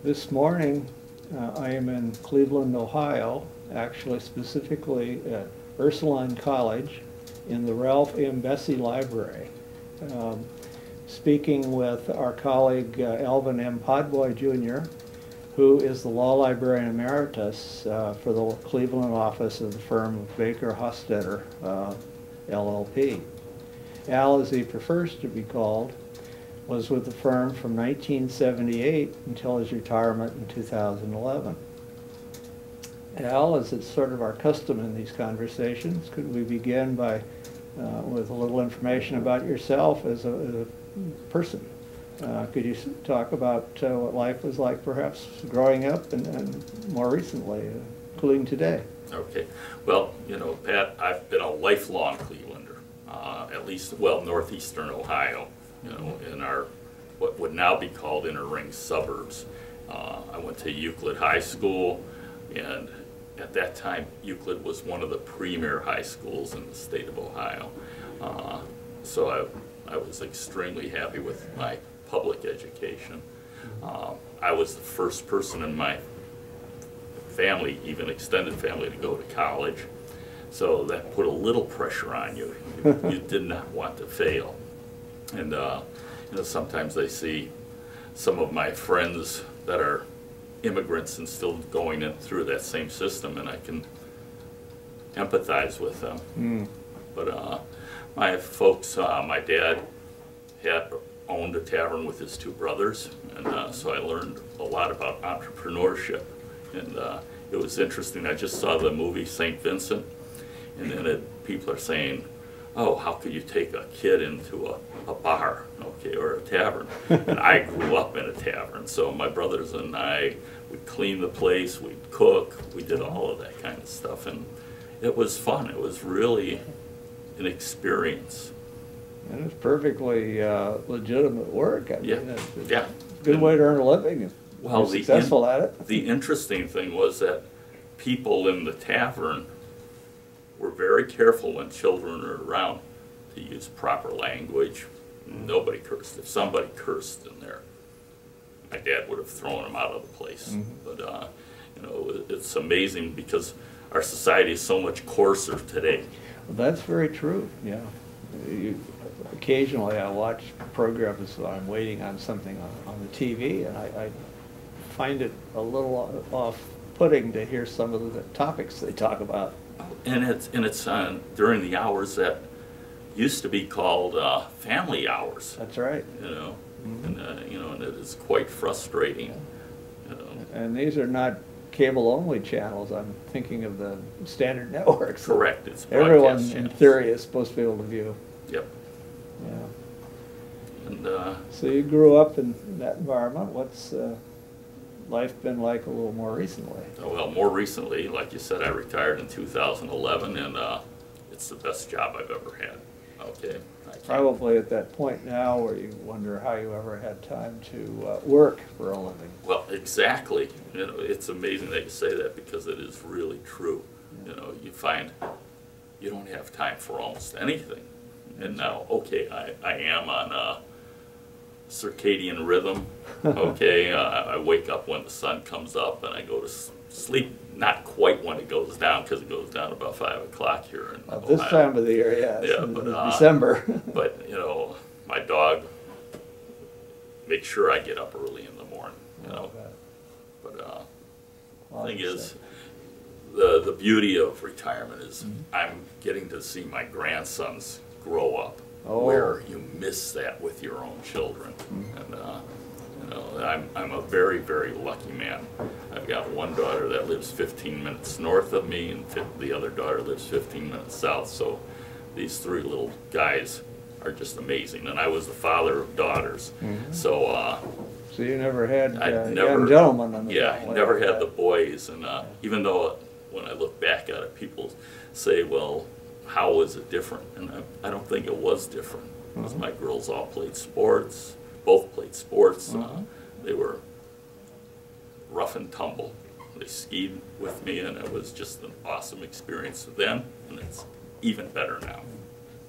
This morning, I am in Cleveland, Ohio, actually specifically at Ursuline College in the Ralph M. Bessie Library, speaking with our colleague Alvin M. Podboy, Jr., who is the Law Librarian Emeritus for the Cleveland office of the firm of Baker Hostetter, LLP. Al, as he prefers to be called, was with the firm from 1978 until his retirement in 2011. Al, as it's sort of our custom in these conversations, could we begin by with a little information about yourself as a person? Could you talk about what life was like perhaps growing up and more recently, including today? Okay. Well, you know, Pat, I've been a lifelong Clevelander, at least, well, northeastern Ohio, you know, in our, what would now be called inner ring suburbs. I went to Euclid High School, and at that time, Euclid was one of the premier high schools in the state of Ohio. So I was extremely happy with my public education. I was the first person in my family, even extended family, to go to college. So that put a little pressure on you. You did not want to fail. And you know, sometimes I see some of my friends that are immigrants and still going in through that same system, and I can empathize with them. But my folks, my dad had owned a tavern with his two brothers, and so I learned a lot about entrepreneurship. And it was interesting. I just saw the movie St. Vincent, and then people are saying, oh, how could you take a kid into a bar, okay, or a tavern? And I grew up in a tavern, so my brothers and I would clean the place, we'd cook, we did all of that kind of stuff, and it was fun. It was really an experience. And it's perfectly legitimate work. I mean, it's yeah. a good way to earn a living if you're successful at it. The interesting thing was that people in the tavern were very careful when children are around to use proper language. Nobody cursed. If somebody cursed in there, my dad would have thrown them out of the place. But you know, it's amazing because our society is so much coarser today. Well, that's very true. Yeah. Occasionally I watch programs when I'm waiting on something on the TV, and I find it a little off-putting to hear some of the topics they talk about. And it's during the hours that used to be called family hours. That's right. You know, and you know, and it is quite frustrating. You know. And these are not cable-only channels. I'm thinking of the standard networks. Correct. It's everyone channels. In theory is supposed to be able to view. Yep. Yeah. And so you grew up in that environment. What's life been like a little more recently? Well, more recently, like you said, I retired in 2011, and it's the best job I've ever had. Okay. Probably at that point now where you wonder how you ever had time to work for a living. Well, exactly. You know, it's amazing that you say that because it is really true. Yeah. You know, you find you don't have time for almost anything. And now, okay, I am on a circadian rhythm. Okay, I wake up when the sun comes up, and I go to sleep not quite when it goes down, because it goes down about 5 o'clock here in Ohio. This time of the year, yes. Yeah, but December. But you know, my dog makes sure I get up early in the morning. You know, but the thing is, the beauty of retirement is I'm getting to see my grandsons grow up, where you miss that with your own children. And you know, I'm a very, very lucky man. I've got one daughter that lives 15 minutes north of me, and the other daughter lives 15 minutes south. So these three little guys are just amazing. And I was the father of daughters. So so you never had young gentlemen in the family? family? Never had the boys. And even though when I look back at it, people say, well, how was it different? And I don't think it was different, because my girls all played sports, both played sports. They were rough and tumble. They skied with me, and it was just an awesome experience then, and it's even better now.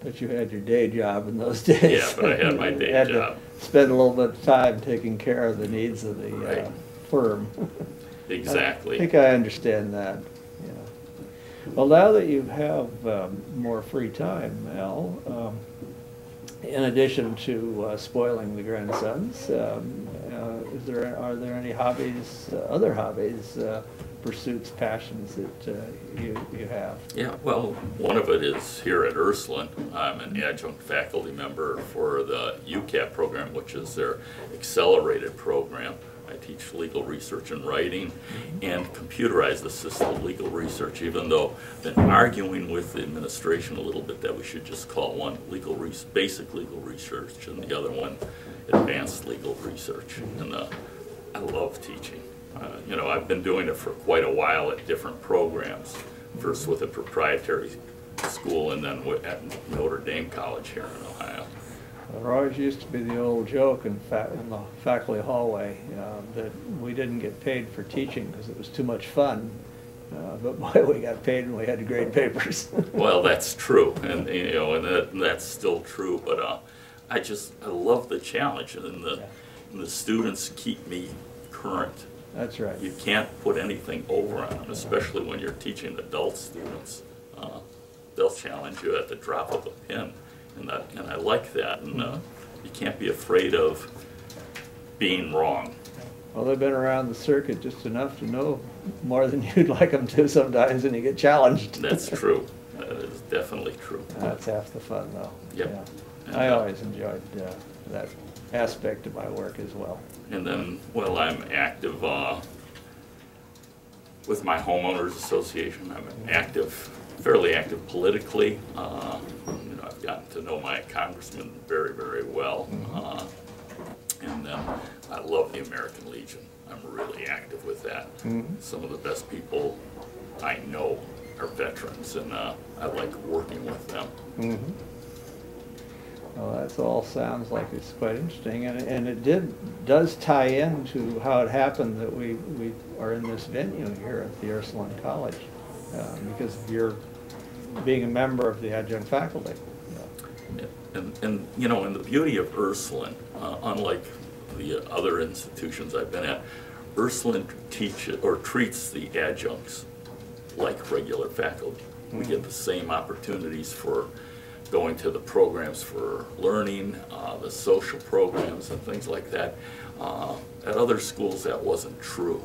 But you had your day job in those days. Yeah, but I had my day job. To spend a little bit of time taking care of the needs of the firm. Exactly. I think I understand that, yeah. Well, now that you have more free time, Al, in addition to spoiling the grandsons, are there any hobbies, other hobbies, pursuits, passions that you have? Yeah, well, one of it is here at Ursuline. I'm an adjunct faculty member for the UCAP program, which is their accelerated program. I teach legal research and writing and computerized assisted legal research, even though I've been arguing with the administration a little bit that we should just call one basic legal research and the other one advanced legal research. And I love teaching. You know, I've been doing it for quite a while at different programs, first with a proprietary school and then at Notre Dame College here in Ohio. There always used to be the old joke in the faculty hallway that we didn't get paid for teaching because it was too much fun. But boy, we got paid when we had to grade papers. Well, that's true, and you know, and that's still true. But I love the challenge, and the students keep me current. That's right. You can't put anything over on them, especially when you're teaching adult students. They'll challenge you at the drop of a pin. And I like that, and you can't be afraid of being wrong. Well, they've been around the circuit just enough to know more than you'd like them to sometimes, and you get challenged. That's true. That is definitely true. That's half the fun, though. Yep. Yeah. I always enjoyed that aspect of my work as well. And then, well, I'm active with my homeowners association. I'm fairly active politically. You know, I've gotten to know my congressman very, very well. And then I love the American Legion. I'm really active with that. Some of the best people I know are veterans, and I like working with them. Well, that all sounds like it's quite interesting, and it does tie into how it happened that we are in this venue here at the Ursuline College, because of your being a member of the adjunct faculty. And you know, and the beauty of Ursuline, unlike the other institutions I've been at, Ursuline treats the adjuncts like regular faculty. We get the same opportunities for going to the programs for learning, the social programs and things like that. At other schools that wasn't true,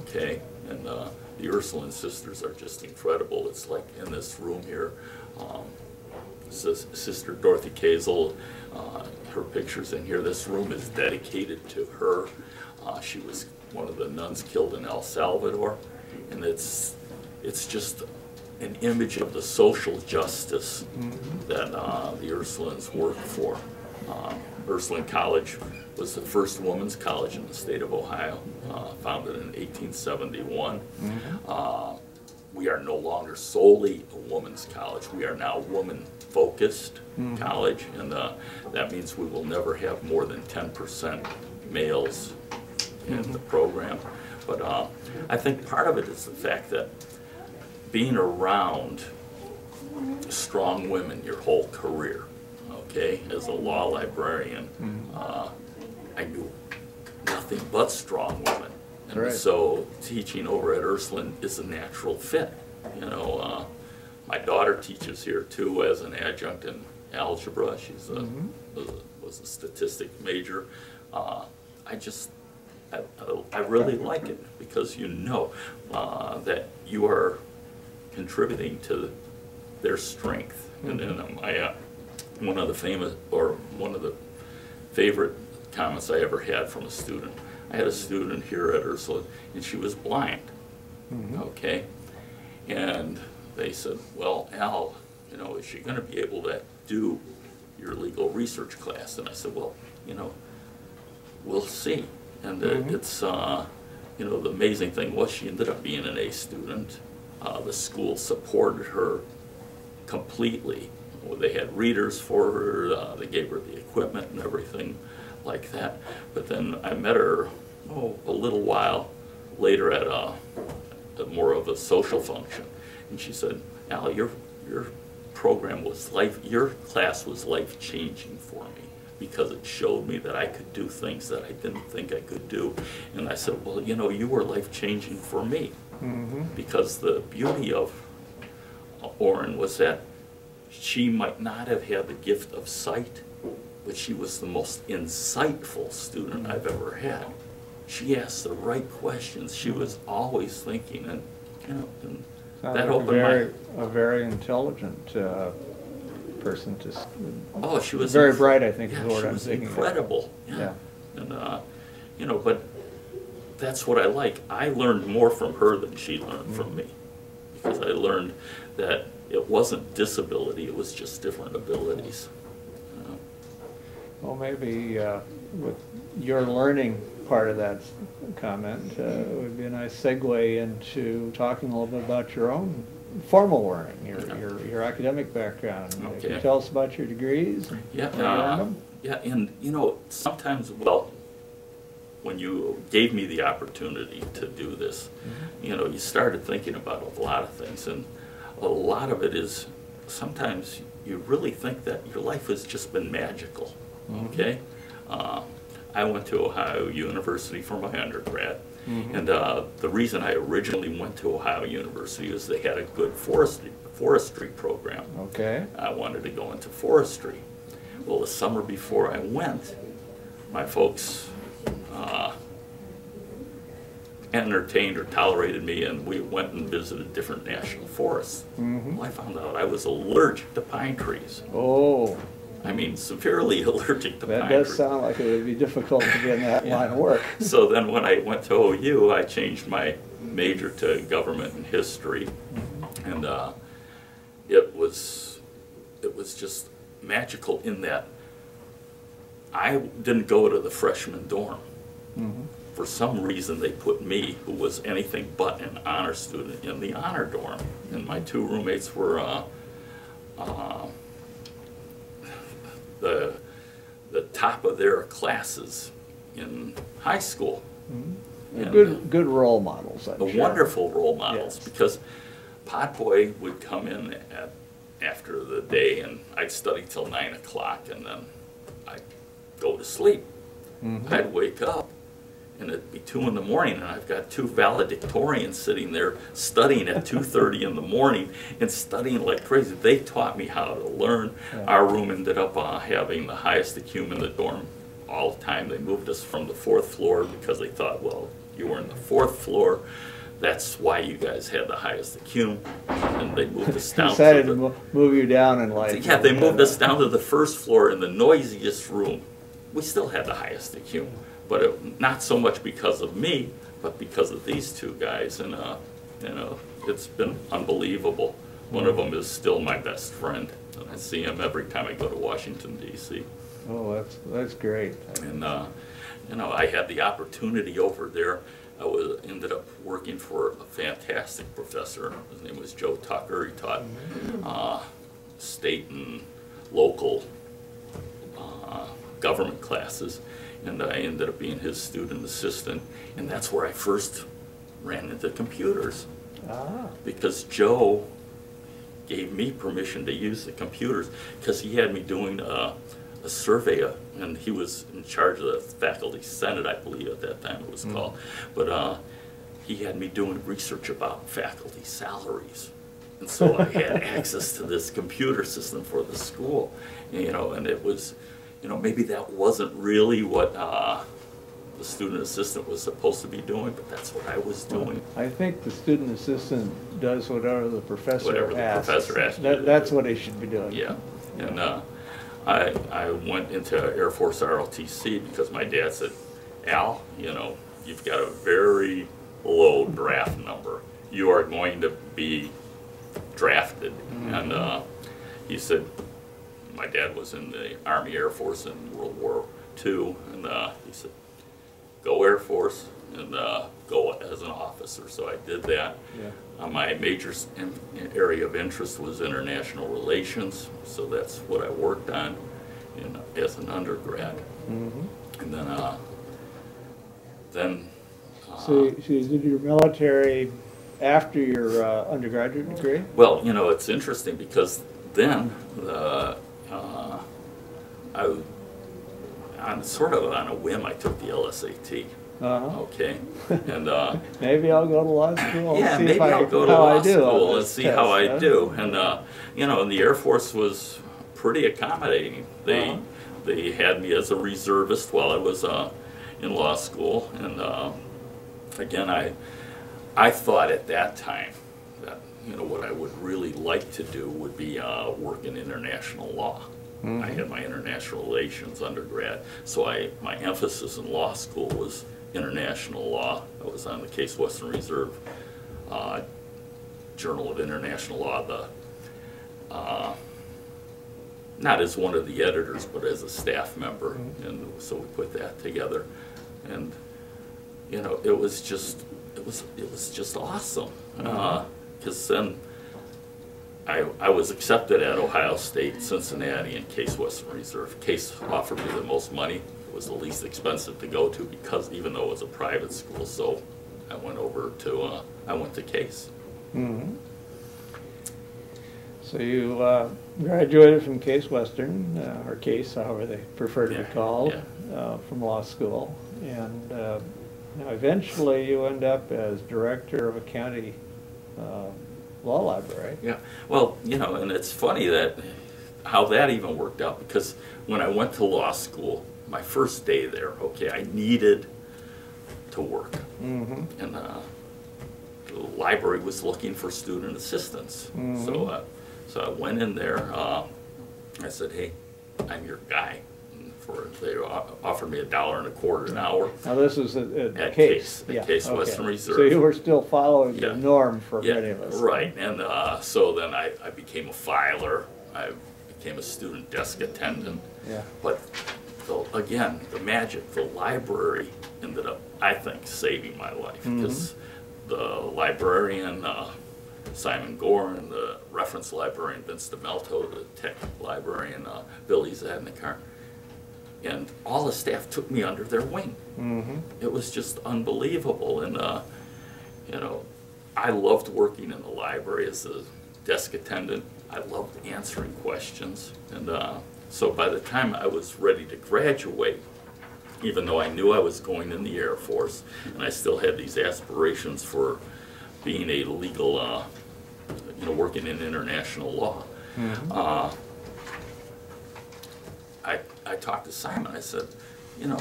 okay? And the Ursuline sisters are just incredible. It's like in this room here, Sister Dorothy Kazel, her picture's in here. This room is dedicated to her. She was one of the nuns killed in El Salvador, and it's just an image of the social justice that the Ursulines work for. Ursuline College was the first women's college in the state of Ohio, founded in 1871. We are no longer solely a women's college. We are now woman-focused college, and that means we will never have more than 10% males in the program. But I think part of it is the fact that being around strong women your whole career, okay, as a law librarian, I knew nothing but strong women. And so teaching over at Ursuline is a natural fit. You know, my daughter teaches here too as an adjunct in algebra. She's was a statistics major. I really like it because you know that you are contributing to their strength. And then one of the favorite comments I ever had from a student. I had a student here at Ursuline, and she was blind. Okay, and they said, "Well, Al, you know, is she going to be able to do your legal research class?" And I said, "Well, you know, we'll see." And it's you know, the amazing thing was she ended up being an A student. The school supported her completely. They had readers for her. They gave her the equipment and everything like that. But then I met her a little while later at a more of a social function, and she said, "Al, your program was your class was life-changing for me because it showed me that I could do things that I didn't think I could do. And I said, well, you know, you were life-changing for me. Because the beauty of Orrin was that she might not have had the gift of sight, but she was the most insightful student I've ever had. She asked the right questions. She was always thinking, and you know, and that opened a very intelligent person. Oh, she was very bright, I think, yeah, is the word I'm thinking. thinking. Incredible. Yeah. Yeah. And you know, but that's what I like. I learned more from her than she learned from me, because I learned that it wasn't disability; it was just different abilities. Well, maybe with your learning part of that comment, it would be a nice segue into talking a little bit about your own formal learning, your academic background. Okay. Can you tell us about your degrees? Yeah, yeah, and you know, sometimes, well, when you gave me the opportunity to do this, you know, you started thinking about a lot of things, and a lot of it is sometimes you really think that your life has just been magical. Okay, I went to Ohio University for my undergrad, and the reason I originally went to Ohio University is they had a good forestry program. Okay. I wanted to go into forestry. Well, the summer before I went, my folks entertained or tolerated me, and we went and visited different national forests. Well, I found out I was allergic to pine trees. Oh. I mean, severely allergic to pine trees. That does sound like it would be difficult to be in that line of work. So then when I went to OU, I changed my major to government and history, and it was just magical in that I didn't go to the freshman dorm. For some reason, they put me, who was anything but an honor student, in the honor dorm, and my two roommates were the top of their classes in high school. And, good role models, I'm sure. Wonderful role models, Yes. because Podboy would come in after the day, and I'd study till 9 o'clock, and then I'd go to sleep. I'd wake up, and it'd be 2 in the morning, and I've got two valedictorians sitting there studying at 2:30 in the morning and studying like crazy. They taught me how to learn. Yeah. Our room ended up having the highest IQ in the dorm all the time. They moved us from the 4th floor because they thought, well, you were in the 4th floor. That's why you guys had the highest IQ. And they moved us down. Decided to move you down in life. Yeah, they moved us down to the 1st floor in the noisiest room. We still had the highest IQ, but not so much because of me, but because of these two guys. And you know, it's been unbelievable. One of them is still my best friend, and I see him every time I go to Washington, D.C. Oh, that's great. And you know, I had the opportunity over there. I ended up working for a fantastic professor. His name was Joe Tucker. He taught state and local government classes, and I ended up being his student assistant, and that's where I first ran into computers. Because Joe gave me permission to use the computers, because he had me doing a survey, and he was in charge of the faculty senate, I believe at that time it was called, but he had me doing research about faculty salaries. And so I had access to this computer system for the school, you know, and it was, you know, maybe that wasn't really what the student assistant was supposed to be doing, but that's what I was doing. I think the student assistant does whatever the professor asks. That's what he should be doing. Yeah, and I went into Air Force ROTC because my dad said, Al, you know, you've got a very low draft number. You are going to be drafted. And he said, my dad was in the Army Air Force in World War II, and he said, go Air Force and go as an officer. So I did that. Yeah. My major area of interest was international relations, so that's what I worked on as an undergrad. And then so you did your military after your undergraduate degree? Well, you know, it's interesting because then on sort of on a whim, I took the LSAT. Okay, and maybe I'll go to law school. yeah, see maybe if I'll go to law school and see how I test, do. And you know, and the Air Force was pretty accommodating. They had me as a reservist while I was in law school, and again, I thought at that time that, you know, what I would really like to do would be work in international law. I had my international relations undergrad, so my emphasis in law school was international law. I was on the Case Western Reserve Journal of International Law, not as one of the editors, but as a staff member, and so we put that together, and you know, it was just awesome, because then I was accepted at Ohio State, Cincinnati, and Case Western Reserve. Case offered me the most money. It was the least expensive to go to, because even though it was a private school, so I went over to I went to Case. So you graduated from Case Western, or Case, however they prefer to be called, from law school, and now eventually you end up as director of a county law library. Yeah, well, you know, and it's funny that how that even worked out, because when I went to law school, my first day there, okay, I needed to work, and the library was looking for student assistants. So I went in there. I said, "Hey, I'm your guy." They offered me $1.25 an hour. Now this is at Case. Case Western Reserve. So you were still following the norm for many of us. Right. And so then I became a filer. I became a student desk attendant. But again, the magic, the library ended up, I think, saving my life, because the librarian, Simon Gore, and the reference librarian, Vince DeMelto, the tech librarian, Billy Zadnikar, and all the staff took me under their wing. It was just unbelievable, and you know, I loved working in the library as a desk attendant. I loved answering questions, and so by the time I was ready to graduate, even though I knew I was going in the Air Force, and I still had these aspirations for being a legal, you know, working in international law, I talked to Simon. I said, you know,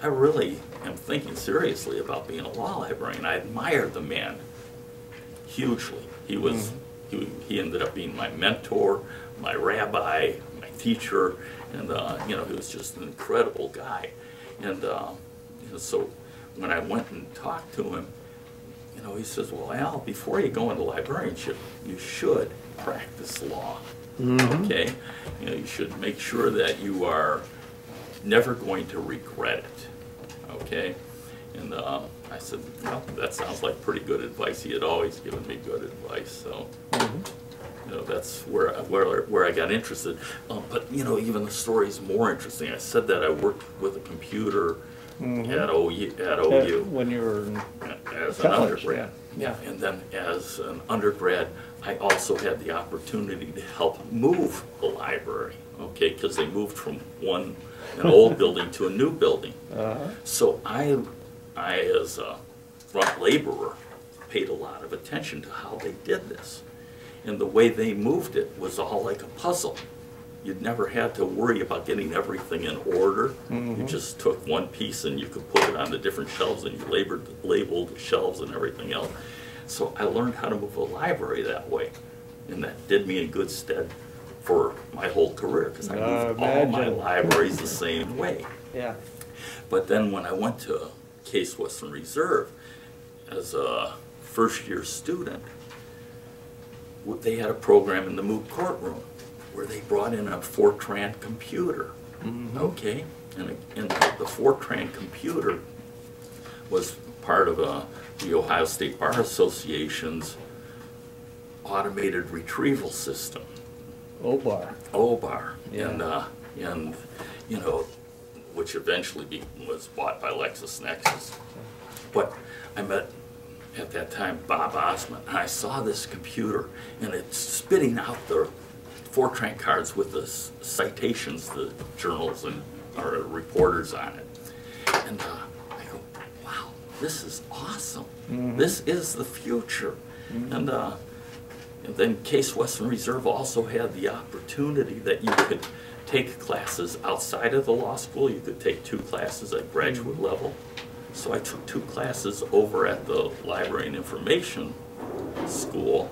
I really am thinking seriously about being a law librarian. I admired the man hugely. He was, he ended up being my mentor, my rabbi, my teacher, and you know, he was just an incredible guy. And you know, so when I went and talked to him, you know, he says, "Well, Al, before you go into librarianship, you should practice law." Okay, you know, you should make sure that you are never going to regret it. Okay, and I said, "Well, that sounds like pretty good advice." He had always given me good advice, so you know, that's where I got interested. But you know, even the story's more interesting. I said that I worked with a computer at OU when you were in as college, an undergrad. Yeah, and then as an undergrad, I also had the opportunity to help move the library, okay, because they moved from an old building to a new building. So I, as a front laborer, paid a lot of attention to how they did this. And the way they moved it was all like a puzzle. You'd never had to worry about getting everything in order. You just took one piece and you could put it on the different shelves, and you labeled the shelves and everything else. So I learned how to move a library that way, and that did me in good stead for my whole career, because I moved all my libraries the same way. But then when I went to Case Western Reserve as a first-year student, they had a program in the moot courtroom where they brought in a Fortran computer, okay? And the Fortran computer was part of the Ohio State Bar Association's automated retrieval system. OBAR. And you know, which eventually was bought by LexisNexis. But I met, at that time, Bob Osmond, and I saw this computer, and it's spitting out the Fortran cards with the citations, the journals and or reporters on it. And I go, wow, this is awesome. This is the future. And then Case Western Reserve also had the opportunity that you could take classes outside of the law school. You could take 2 classes at graduate level. So I took 2 classes over at the Library and Information School,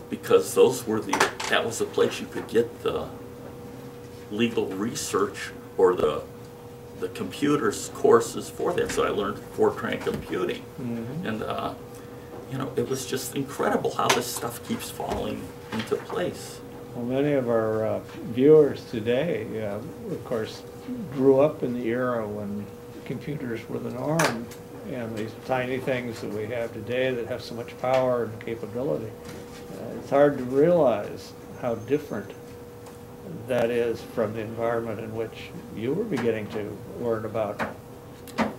because that was the place you could get the legal research or the computers courses for that. So I learned Fortran computing. And you know, it was just incredible how this stuff keeps falling into place. Well, many of our viewers today, of course, grew up in the era when computers were the norm, and these tiny things that we have today that have so much power and capability. It's hard to realize how different that is from the environment in which you were beginning to learn about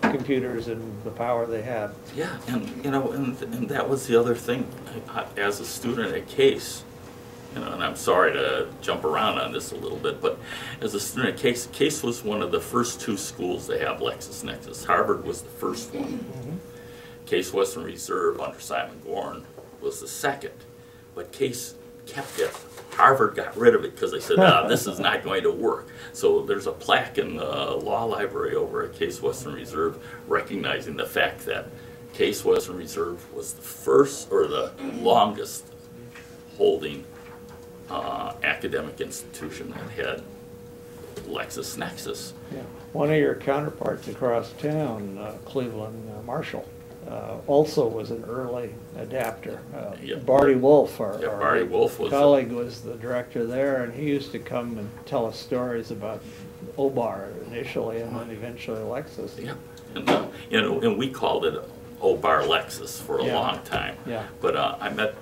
computers and the power they had. Yeah, and you know, and that was the other thing. As a student at Case, you know, and I'm sorry to jump around on this a little bit, but as a student at Case, Case was one of the first 2 schools to have LexisNexis. Harvard was the first one. Case Western Reserve under Simon Gorn was the second, but Case kept it. Harvard got rid of it because they said, this is not going to work. So there's a plaque in the law library over at Case Western Reserve recognizing the fact that Case Western Reserve was the first or the longest holding academic institution that had LexisNexis. Yeah. One of your counterparts across town, Cleveland Marshall, also was an early adapter. Barty Wolf, our colleague, was the director there, and he used to come and tell us stories about OBAR initially, and then eventually Lexis. Yeah, and you know, and we called it OBAR Lexis for a long time. Yeah. But I met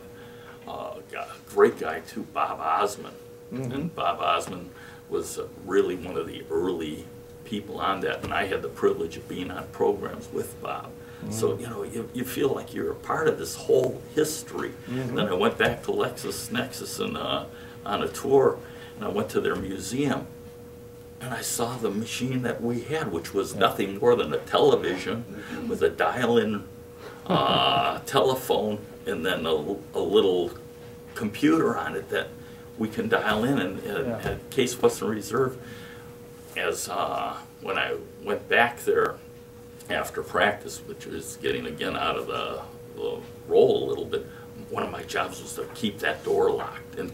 a great guy too, Bob Osman, and Bob Osman was really one of the early people on that, and I had the privilege of being on programs with Bob. So, you know, you feel like you're a part of this whole history. And then I went back to LexisNexis and, on a tour, and I went to their museum, and I saw the machine that we had, which was nothing more than a television with a dial-in telephone and then a little computer on it that we can dial in. And at Case Western Reserve, as when I went back there after practice, which was getting again out of the role a little bit, one of my jobs was to keep that door locked and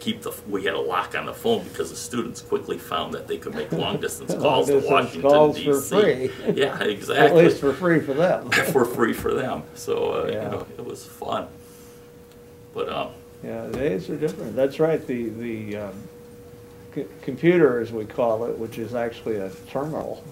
we had a lock on the phone because the students quickly found that they could make long distance calls to Washington, D.C. for free. Yeah, exactly. At least for free for them. For free for them. So, you know, it was fun. But, yeah, the days are different. That's right. The computer, as we call it, which is actually a terminal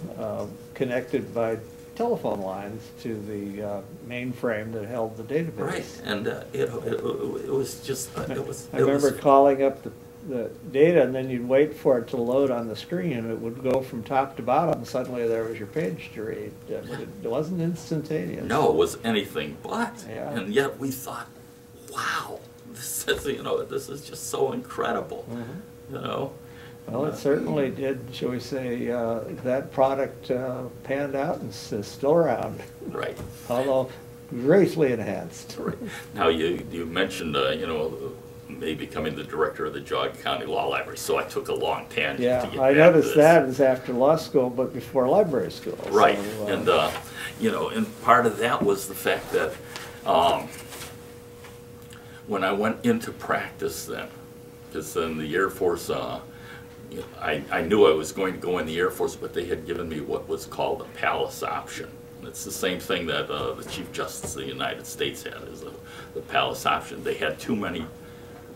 connected by telephone lines to the mainframe that held the database. Right, and it was just, I remember calling up the data, and then you'd wait for it to load on the screen, and it would go from top to bottom, and suddenly there was your page to read. But it wasn't instantaneous. No, it was anything but. Yeah. And yet we thought, wow, this is, you know, this is just so incredible, you know. Well, it certainly did, shall we say, that product panned out and is still around. Right. Although greatly enhanced. Right. Now, you mentioned, you know, me becoming the director of the Geauga County Law Library, so I took a long tangent to get I back noticed to this. that is after law school, but before library school. Right, So, and, you know, and part of that was the fact that when I went into practice then, because in the Air Force, I knew I was going to go in the Air Force, but they had given me what was called a palace option. And it's the same thing that the Chief Justice of the United States had, is the palace option. They had too many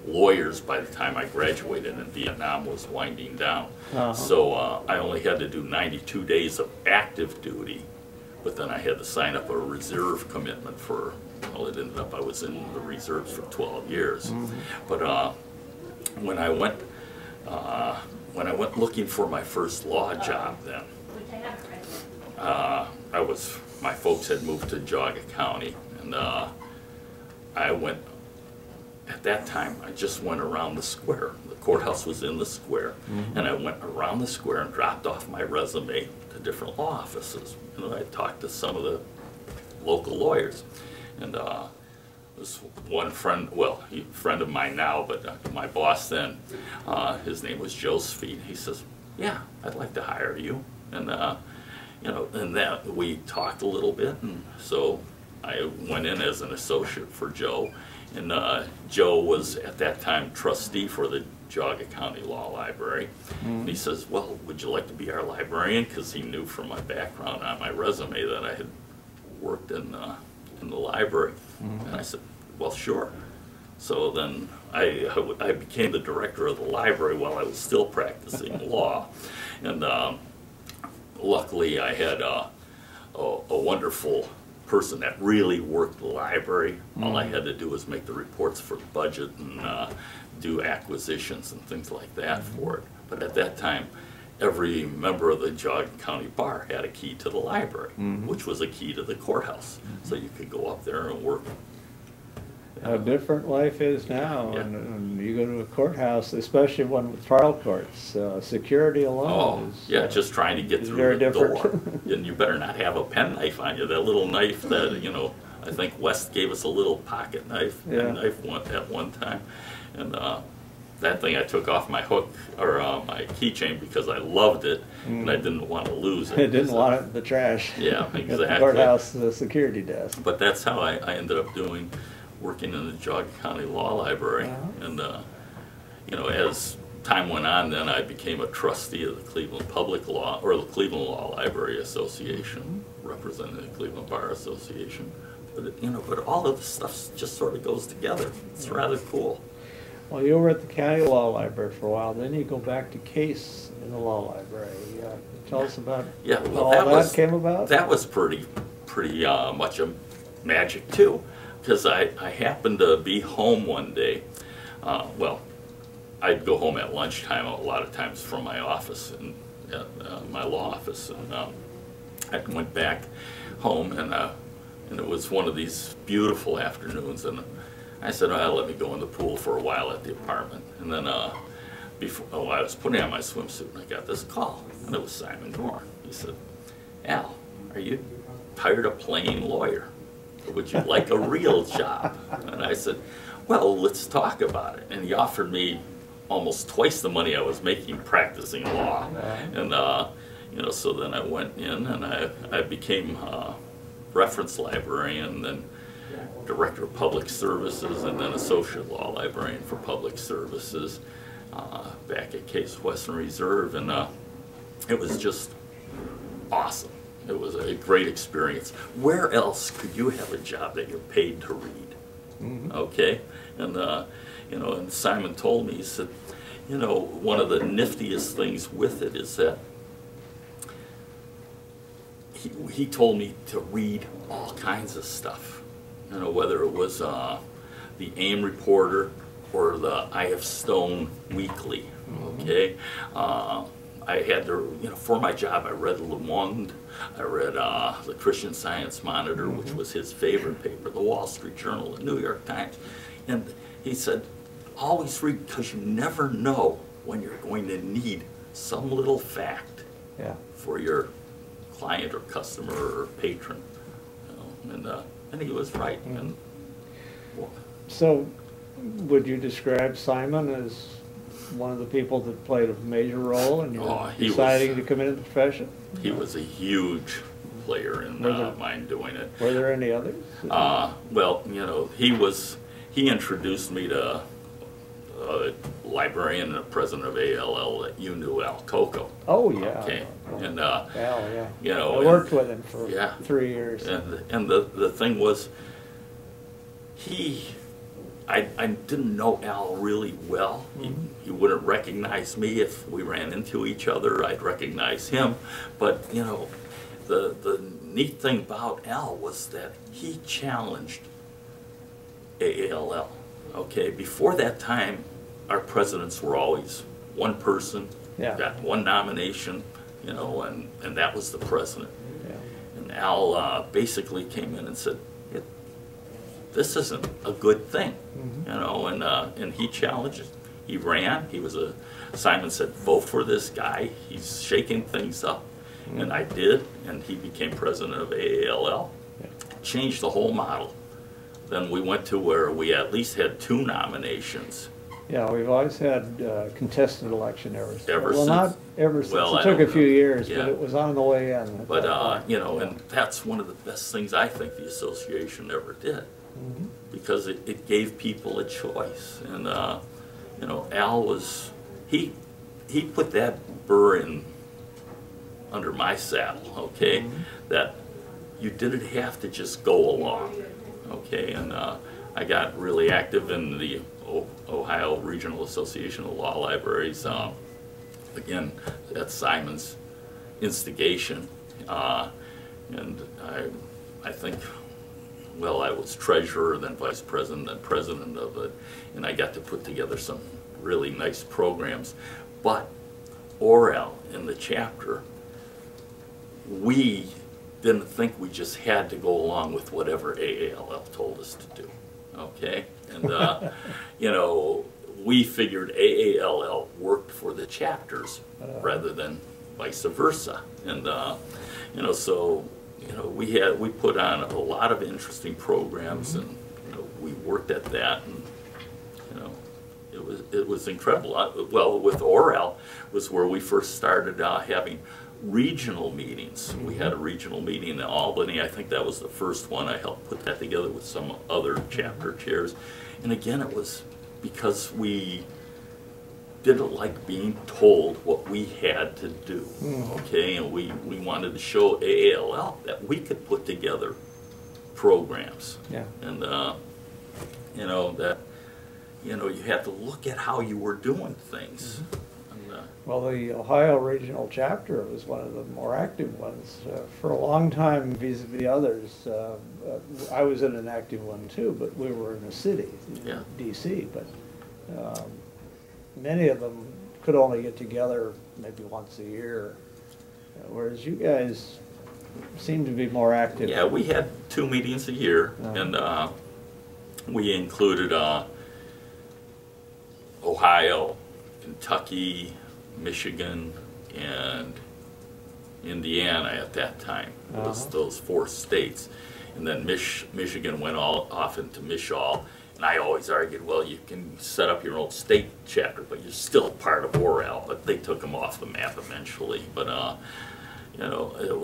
lawyers by the time I graduated, and Vietnam was winding down. So I only had to do 92 days of active duty, but then I had to sign up a reserve commitment for, well, it ended up I was in the reserves for 12 years. But when I went looking for my first law job then, my folks had moved to Geauga County, and I went, at that time, I just went around the square, the courthouse was in the square, and I went around the square and dropped off my resume to different law offices. And I talked to some of the local lawyers, and this one friend, well, he friend of mine now, but my boss then, his name was Josephine. He says, "Yeah, I'd like to hire you." And you know, and that we talked a little bit, and so I went in as an associate for Joe, and Joe was at that time trustee for the Geauga County Law Library. And he says, "Well, would you like to be our librarian?" Because he knew from my background on my resume that I had worked in the library. And I said, "Well, sure." So then I became the director of the library while I was still practicing law. And luckily I had a wonderful person that really worked the library. All I had to do was make the reports for the budget and do acquisitions and things like that for it. But at that time, every member of the Geauga County Bar had a key to the library, which was a key to the courthouse. So you could go up there and work. How different life is now, Yeah. and you go to a courthouse, especially one with trial courts, security Oh, alone is... yeah, just trying to get it's through very the different. door. And you better not have a penknife on you, that little knife that, you know, I think West gave us a little pocket knife, Yeah. at one time. And that thing I took off my hook, or my keychain, because I loved it, and I didn't want to lose it. It didn't want it in the trash. Yeah, At the exactly. courthouse, the security desk. But that's how I ended up working in the Geauga County Law Library. And, you know, as time went on, then I became a trustee of the Cleveland Public Law, or the Cleveland Law Library Association, representing the Cleveland Bar Association. But, you know, but all of this stuff just sort of goes together. It's rather cool. Well, you were at the county law library for a while, then you go back to case in the law library. Tell us about Yeah, well, how that came about? That was pretty much a magic too, because I happened to be home one day. Well, I'd go home at lunchtime a lot of times from my office, and my law office, and I went back home, and it was one of these beautiful afternoons, and I said, "Well, let me go in the pool for a while at the apartment." And then before I was putting on my swimsuit, and I got this call, and it was Simon Gorn. He said, "Al, are you tired of playing lawyer? Would you like a real job?" And I said, "Well, let's talk about it." And he offered me almost twice the money I was making practicing law. And you know, so then I went in, and I became reference librarian, then director of public services, and then associate law librarian for public services back at Case Western Reserve. And it was just awesome. It was a great experience. Where else could you have a job that you're paid to read? Okay? And, you know, and Simon told me, he said, you know, one of the niftiest things with it is that he told me to read all kinds of stuff. You know, whether it was the AIM Reporter or the I.F. Stone Weekly, okay? I had to, you know, for my job, I read Le Monde, I read the Christian Science Monitor, which was his favorite paper, the Wall Street Journal, the New York Times. And he said, always read, because you never know when you're going to need some little fact for your client or customer or patron. You know? And he was right. And, well, So, would you describe Simon as one of the people that played a major role in your deciding to come into the profession? He was a huge player in mine doing it. Were there any others? Well, you know, he introduced me to a librarian and president of ALL that you knew, Al Coco. Oh, yeah. Okay. And, Al, yeah. you know. I worked with him for 3 years. And the thing was, I didn't know Al really well. He wouldn't recognize me if we ran into each other. I'd recognize him. But, you know, the neat thing about Al was that he challenged AALL. Okay, before that time, our presidents were always one person, got one nomination, you know, and that was the president. And Al basically came in and said, this isn't a good thing, you know, and he challenged he ran. Simon said, vote for this guy. He's shaking things up. And I did, and he became president of AALL. Changed the whole model. Then we went to where we at least had 2 nominations. Yeah, we've always had contested election ever since. Ever well, since. not ever since. Well, it took a few years, yeah. but it was on the way in. But, you know, and that's one of the best things I think the association ever did. Because it gave people a choice. And, you know, Al was, he put that burr in under my saddle, okay? That you didn't have to just go along, okay? And I got really active in the Ohio Regional Association of Law Libraries, again, at Simon's instigation. And I think, well, I was treasurer, then vice president, then president of it, and I got to put together some really nice programs. But Orel in the chapter, we didn't think we just had to go along with whatever AALL told us to do, okay? And, you know, we figured AALL worked for the chapters rather than vice versa. And, you know, so, you know, we put on a lot of interesting programs, and, you know, we worked at that, and, you know, it was incredible. Well, with Orel was where we first started having regional meetings. We had a regional meeting in Albany. I think that was the first one. I helped put that together with some other chapter chairs. And again, it was because we didn't like being told what we had to do, okay? And we wanted to show AALL that we could put together programs. Yeah. And, you know, that, you know, you had to look at how you were doing things. Well, the Ohio Regional Chapter was one of the more active ones. For a long time, vis-a-vis others, I was in an active one too, but we were in a city, Yeah. D.C., but many of them could only get together maybe once a year, whereas you guys seem to be more active. Yeah, we had 2 meetings a year, and we included Ohio, Kentucky, Michigan, and Indiana at that time. It was those 4 states. And then Michigan went off into Michal. And I always argued, well, you can set up your own state chapter, but you're still part of Orel. But they took them off the map eventually. But, you know, it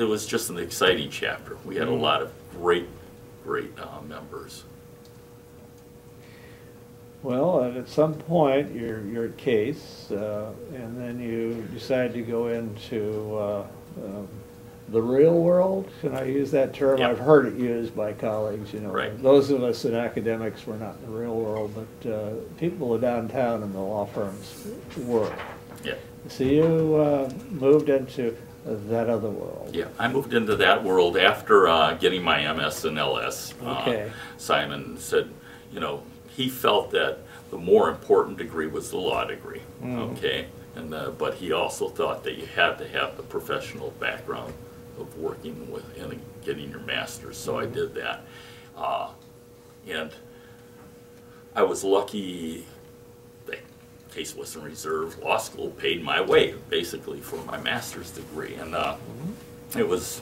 was just an exciting chapter. We had a lot of great members. Well, and at some point, you're at Case, and then you decide to go into the real world. Can I use that term? Yeah. I've heard it used by colleagues. You know, Right. Those of us in academics were not in the real world, but people downtown in the law firms were. Yeah. So you moved into that other world. Yeah, I moved into that world after getting my MS and LS. Okay. Simon said, you know, he felt that the more important degree was the law degree, okay? And but he also thought that you had to have the professional background of working with and getting your master's, so I did that. And I was lucky that Case wasn't reserved. Law school paid my way, basically, for my master's degree, and it was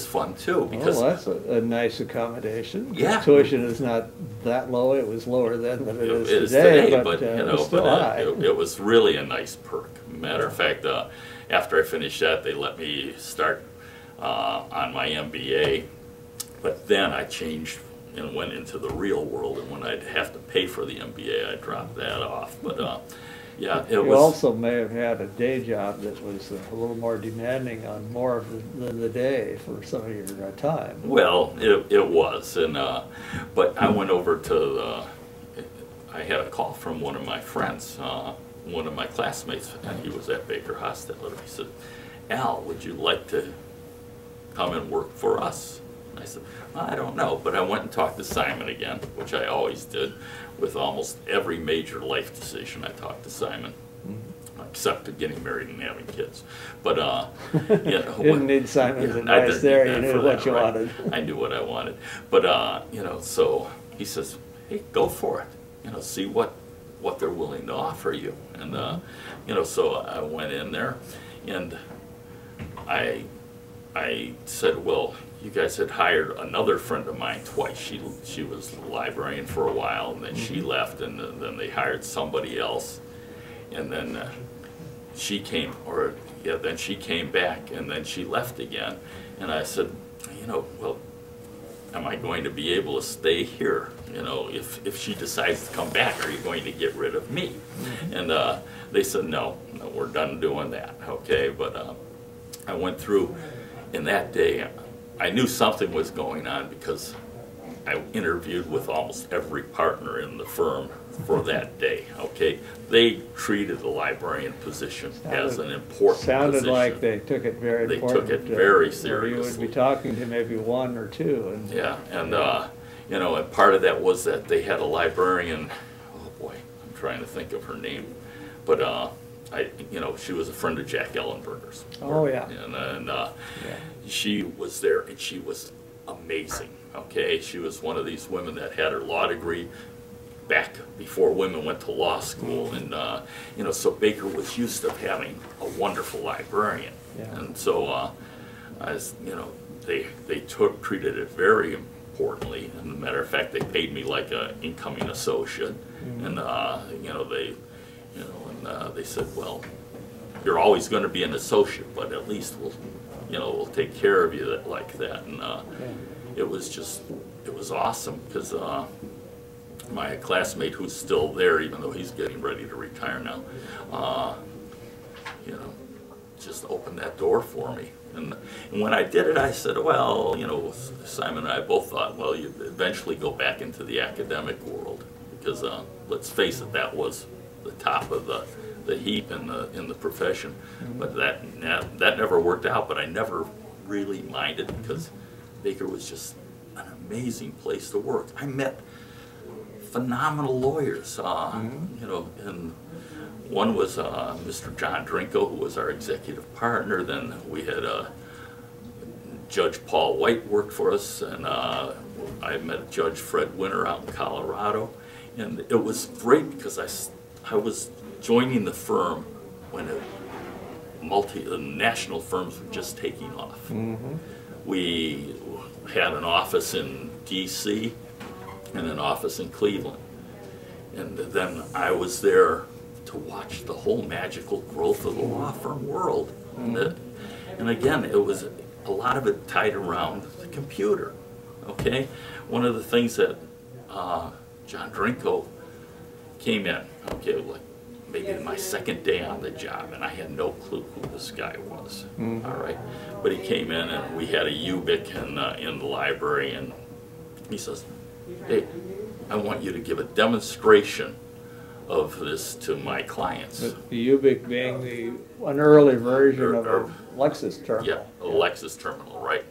fun too, because that's a nice accommodation. Yeah. Tuition is not that low. It was lower then than it is is today, but you know, it's still high. It was really a nice perk. Matter of fact, after I finished that, they let me start on my MBA, but then I changed and went into the real world, and when I'd have to pay for the MBA, I dropped that off. But yeah, you also may have had a day job that was a little more demanding on more of the day for some of your time. Well, it was, and but I went over to I had a call from one of my friends, one of my classmates, and he was at Baker Hospital. He said, "Al, would you like to come and work for us?" And I said, "I don't know," but I went and talked to Simon again, which I always did. With almost every major life decision, I talked to Simon, except getting married and having kids. But you know, didn't need Simon's advice there. You knew what you wanted. I knew what I wanted. But you know, so he says, "Hey, go for it." see what they're willing to offer you. And so I went in there, and I said, well, you guys had hired another friend of mine twice. She was the librarian for a while, and then she left, and then they hired somebody else, and then she came, then she came back, and then she left again. And I said, well, am I going to be able to stay here? If she decides to come back, are you going to get rid of me? And they said, no, we're done doing that. Okay, but I went through, and that day I knew something was going on because I interviewed with almost every partner in the firm for that day. Okay, they treated the librarian position as an important sounded position. like they took it very They important. took it very You seriously. would be talking to maybe one or two. And Yeah, and and part of that was that they had a librarian. Oh boy, I'm trying to think of her name, but she was a friend of Jack Ellenberger's. Oh yeah. And she was there, and she was amazing. Okay, she was one of these women that had her law degree back before women went to law school, and so Baker was used to having a wonderful librarian, and so they treated it very importantly. And as a matter of fact, they paid me like an incoming associate, and they said, well, you're always going to be an associate, but at least we'll take care of you like that. And it was awesome because my classmate, who's still there, even though he's getting ready to retire now, just opened that door for me. And when I did it, I said, well, Simon and I both thought, well, you'd eventually go back into the academic world, because let's face it, that was the top of the heap in the profession. But that never worked out. But I never really minded, because Baker was just an amazing place to work. I met phenomenal lawyers, and one was Mr. John Drinko, who was our executive partner. Then we had Judge Paul White worked for us, and I met Judge Fred Winter out in Colorado. And it was great because I was joining the firm when the national firms were just taking off. We had an office in D.C. and an office in Cleveland. And then I was there to watch the whole magical growth of the law firm world. And again, it was a lot of it tied around the computer. Okay? One of the things that John Drinko came in, okay, like maybe my second day on the job, and I had no clue who this guy was. All right, but he came in, and we had a UBIC in the library, and he says, hey, I want you to give a demonstration of this to my clients. The UBIC being an early version of a Lexus terminal. Yeah, a Lexus terminal, right?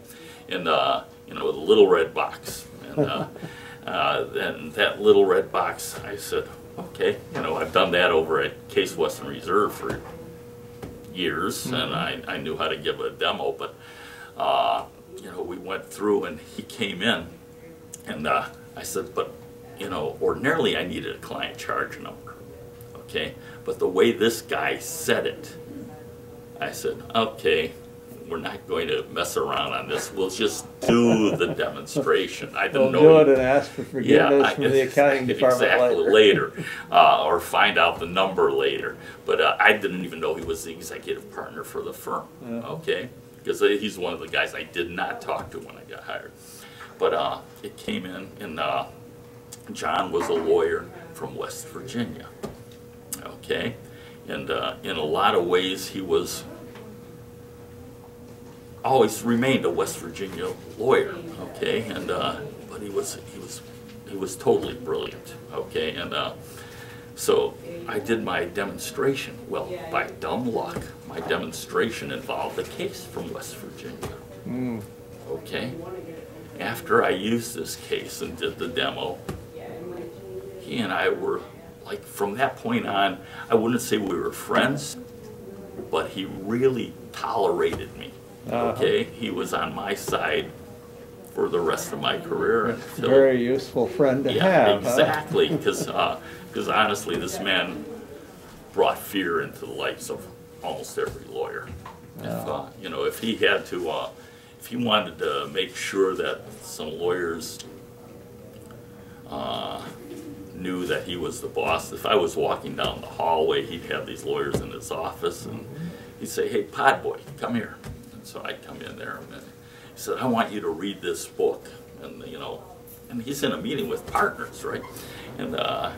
And with a little red box. And then that little red box, I said, okay, I've done that over at Case Western Reserve for years, and I knew how to give a demo. But we went through, and he came in, and I said, but ordinarily I needed a client charge number, okay? But the way this guy said it, I said, okay, we're not going to mess around on this. We'll just do the demonstration. I didn't know. Do it and ask for forgiveness from the accounting department exactly, later, or find out the number later. But I didn't even know he was the executive partner for the firm, okay? Because he's one of the guys I did not talk to when I got hired. But it came in, and John was a lawyer from West Virginia, okay? And in a lot of ways, he was always remained a West Virginia lawyer, okay? And but he was totally brilliant, okay? And so I did my demonstration. Well, by dumb luck, my demonstration involved a case from West Virginia, okay? After I used this case and did the demo, he and I were, like, from that point on, I wouldn't say we were friends, but he really tolerated me, okay? He was on my side for the rest of my career. Until, very useful friend to have. Exactly, because honestly, this man brought fear into the lives of almost every lawyer. Yeah. If he had to, if he wanted to make sure that some lawyers knew that he was the boss, if I was walking down the hallway, he'd have these lawyers in his office, and he'd say, "Hey, Podboy, come here." And so I'd come in there, and he said, "I want you to read this book." And and he's in a meeting with partners, right? And then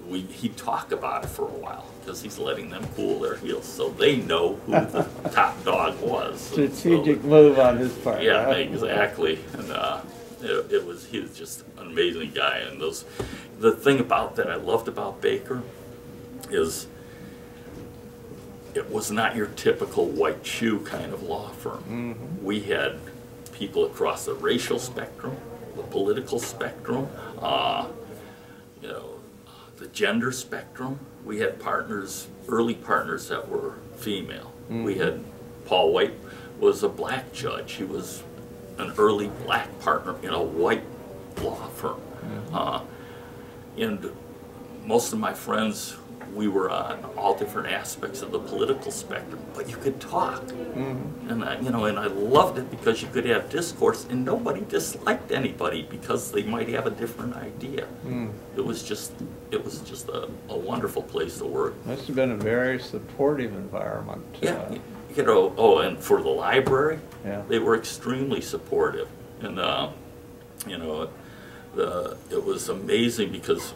he'd talk about it for a while because he's letting them cool their heels, so they know who the top dog was. Strategic move on his part. Yeah, huh? exactly. And he was just an amazing guy. And the thing that I loved about Baker is it was not your typical white shoe kind of law firm. Mm-hmm. We had people across the racial spectrum, the political spectrum, the gender spectrum. We had early partners that were female. Mm-hmm. We had Paul White was a black judge. He was an early black partner in a white law firm. Mm-hmm. And most of my friends, we were on all different aspects of the political spectrum, but you could talk. Mm-hmm. And I loved it because you could have discourse, and nobody disliked anybody because they might have a different idea. Mm. It was just a wonderful place to work. Must have been a very supportive environment. Yeah, and for the library, yeah, they were extremely supportive, and it was amazing because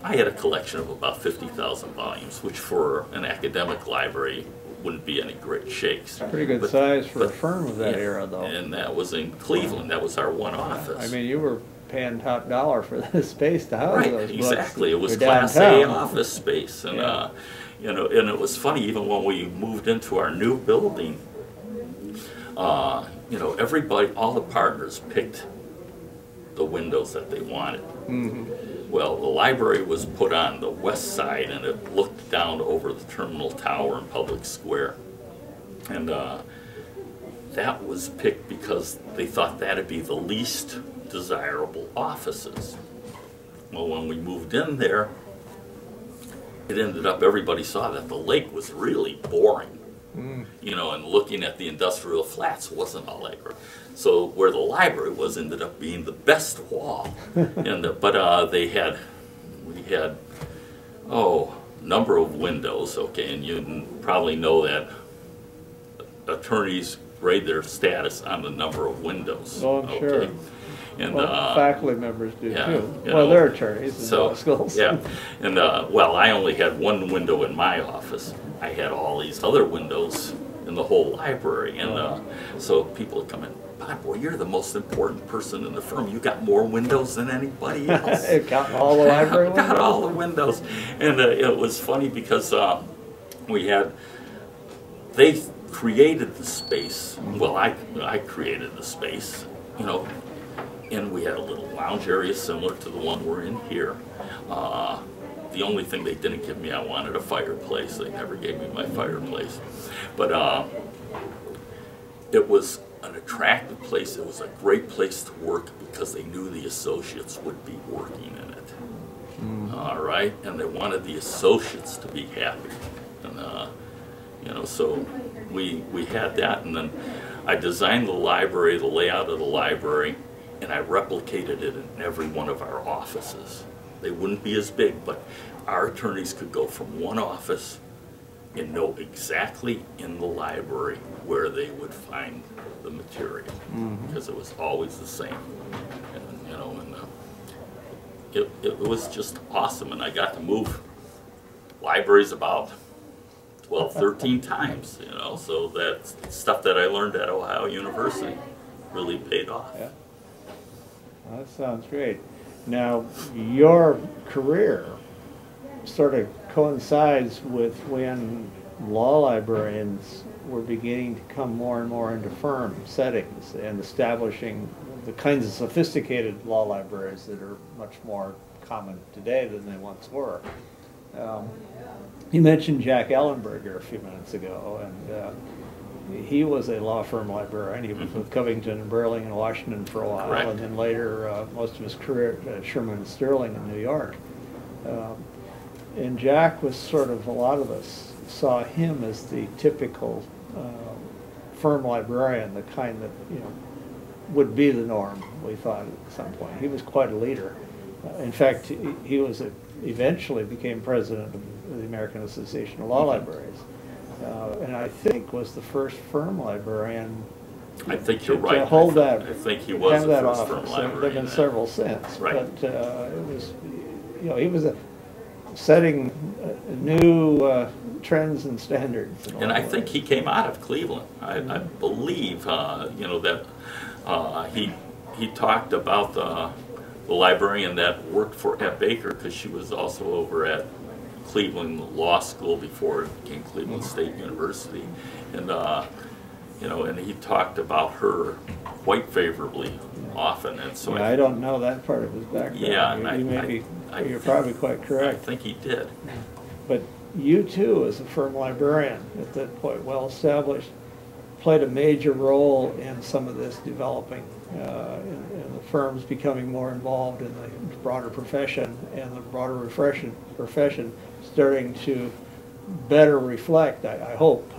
I had a collection of about 50,000 volumes, which for an academic library wouldn't be any great shakes. Pretty good size for a firm of that era, though. And that was in Cleveland. That was our one office. I mean, you were paying top dollar for the space to house those books. Exactly. It was You're Class downtown. A office space, and Yeah. And it was funny. Even when we moved into our new building, everybody, all the partners picked the windows that they wanted. Mm-hmm. Well, the library was put on the west side, and it looked down over the Terminal Tower in Public Square. And that was picked because they thought that'd be the least desirable offices. Well, when we moved in there, it ended up everybody saw that the lake was really boring. And looking at the industrial flats wasn't all that great. So where the library was ended up being the best wall. But we had number of windows, okay, and you probably know that attorneys grade their status on the number of windows. Oh, I'm sure. And faculty members do too. Well, they're attorneys in law schools. Yeah, and I only had one window in my office. I had all these other windows in the whole library, and so people would come in. Podboy, you're the most important person in the firm. You got more windows than anybody else. Counting all the library windows? Got all the windows. And it was funny because they created the space. Well, I created the space, and we had a little lounge area similar to the one we're in here. The only thing they didn't give me, I wanted a fireplace. They never gave me my fireplace. But it was an attractive place. It was a great place to work because they knew the associates would be working in it. All right? And they wanted the associates to be happy. And, so we had that. And then I designed the library, the layout of the library, and I replicated it in every one of our offices. They wouldn't be as big, but our attorneys could go from one office and know exactly in the library where they would find the material, because it was always the same. And, it was just awesome, and I got to move libraries about 12, 13 times, so that stuff that I learned at Ohio University really paid off. Yeah. Well, that sounds great. Now, your career sort of coincides with when law librarians were beginning to come more and more into firm settings and establishing the kinds of sophisticated law libraries that are much more common today than they once were. You mentioned Jack Ellenberger a few minutes ago, and he was a law firm librarian. He was with Covington and Burling in Washington for a while, Correct. and then later most of his career at Sherman and Sterling in New York. And Jack was sort of, a lot of us saw him as the typical firm librarian, the kind that, you know, would be the norm, we thought at some point. He was quite a leader. In fact, he was eventually became president of the American Association of Law Libraries, and I think was the first firm librarian. I think you're right. To hold that, I think he was the that first firm office. librarian. There've been several since, Right. but it was, you know, he was setting new trends and standards. And I think he came out of Cleveland. I believe, you know, that he talked about the librarian that worked at Baker, because she was also over at Cleveland Law School before it became Cleveland State University, and you know, and he talked about her quite favorably often, and so yeah, I don't know that part of his background. Yeah, you're probably quite correct. I think he did. But you too, as a firm librarian at that point, well established, played a major role in some of this developing, in the firms becoming more involved in the broader profession, and the broader profession starting to better reflect, I hope,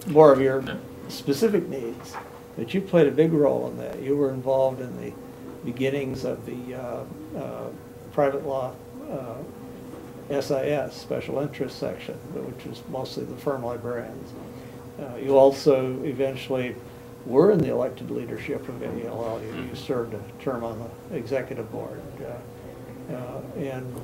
more of your specific needs. But you played a big role in that. You were involved in the beginnings of the private law SIS, Special Interest Section, which was mostly the firm librarians. You also eventually were in the elected leadership of AELL. You served a term on the executive board. And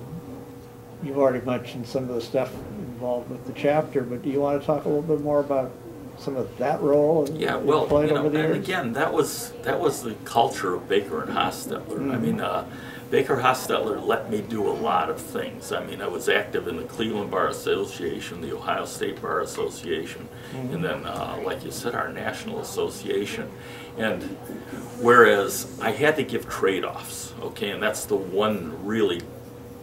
you've already mentioned some of the stuff involved with the chapter, but do you want to talk a little bit more about some of that role and Yeah, well, played you know, over the and years? again, that was the culture of Baker and Hostetler. I mean, Baker Hostetler let me do a lot of things. I mean, I was active in the Cleveland Bar Association, the Ohio State Bar Association, and then, like you said, our National Association. And whereas I had to give trade-offs, okay, and that's the one really,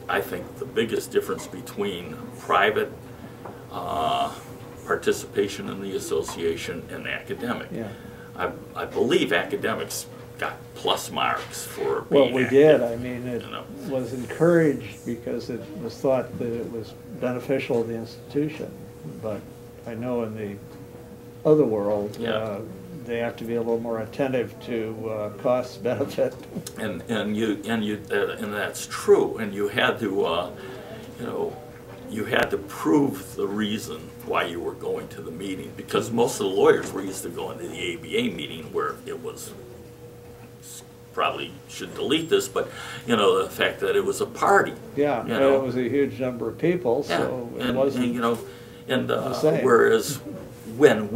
I think, the biggest difference between private participation in the association and academic. Yeah. I believe academics got plus marks for being Well, we active, did. I mean, it you know. was encouraged because it was thought that it was beneficial to the institution. But I know in the other world, Yeah. they have to be a little more attentive to cost benefit. And that's true. And you had to, you know, you had to prove the reason why you were going to the meeting, because most of the lawyers were used to going to the ABA meeting where it was, probably should delete this, but you know, the fact that it was a party. Yeah, you and know. it was a huge number of people, so it wasn't and, you know, and the same. whereas when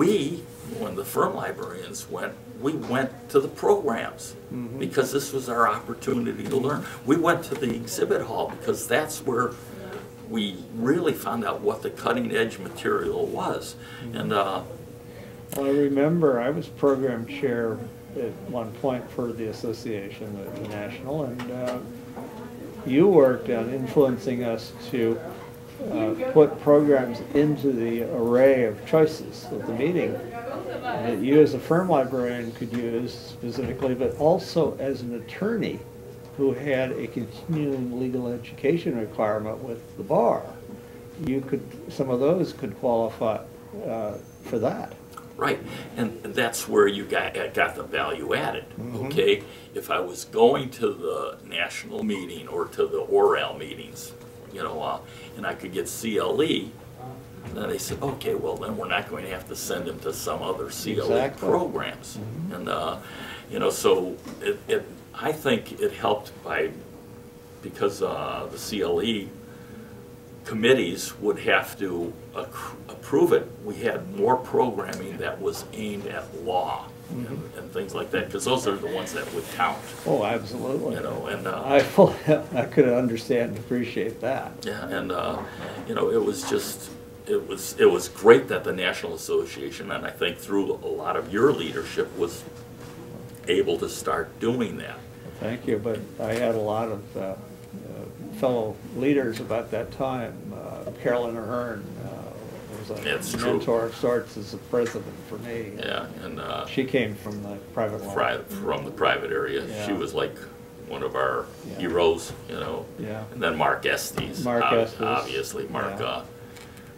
the firm librarians went, we went to the programs because this was our opportunity to learn. We went to the exhibit hall because that's where we really found out what the cutting edge material was. And Well, I remember I was program chair at one point for the association, the national, and you worked on influencing us to put programs into the array of choices at the meeting that you as a firm librarian could use specifically, but also as an attorney who had a continuing legal education requirement with the bar. Some of those could qualify for that. right, and that's where you got the value added. Okay, if I was going to the national meeting or to the Oral meetings, you know, and I could get CLE, then they said, okay, well then we're not going to have to send him to some other CLE Exactly. programs. And you know, so I think it helped because the CLE committees would have to approve it. We had more programming that was aimed at law and things like that, because those are the ones that would count. Oh, absolutely. You know, and I could understand and appreciate that. yeah, and you know, it was just it was great that the National Association, and I think through a lot of your leadership, was able to start doing that. Thank you, but I had a lot of fellow leaders about that time, Carolyn Ahern, was a That's true. mentor of sorts as a president for me. Yeah, and She came from the private law. from the private area. Yeah. She was like one of our Yeah. heroes, you know. Yeah. And then Mark Estes. Mark Estes. Obviously, Mark. Yeah.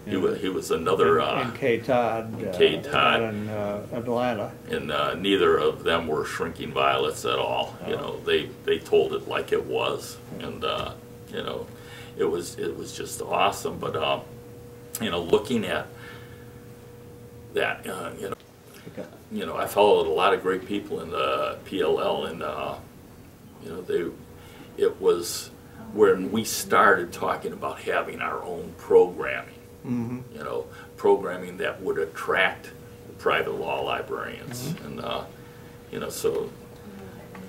He was another. And Kay Todd. Kay Todd. Out in Atlanta. And neither of them were shrinking violets at all. You know, they told it like it was, and you know, it was just awesome. But you know, looking at that, you know, I followed a lot of great people in the PLL, and you know, it was when we started talking about having our own programming. Mm-hmm. You know, programming that would attract private law librarians, Mm-hmm. and you know, so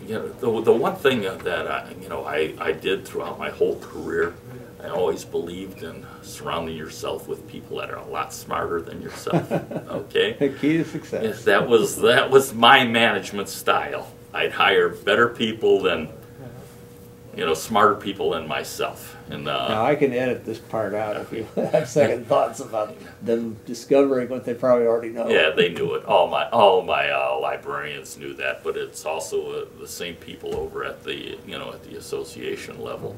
you know, the one thing that you know, I did throughout my whole career, I always believed in surrounding yourself with people that are a lot smarter than yourself. Okay, The key to success. yes, that was my management style. I'd hire better people than, you know, smarter people than myself. And Now, I can edit this part out if you have second thoughts about them discovering what they probably already know. yeah, they knew it. All my librarians knew that, but it's also the same people over at the, you know, at the association level.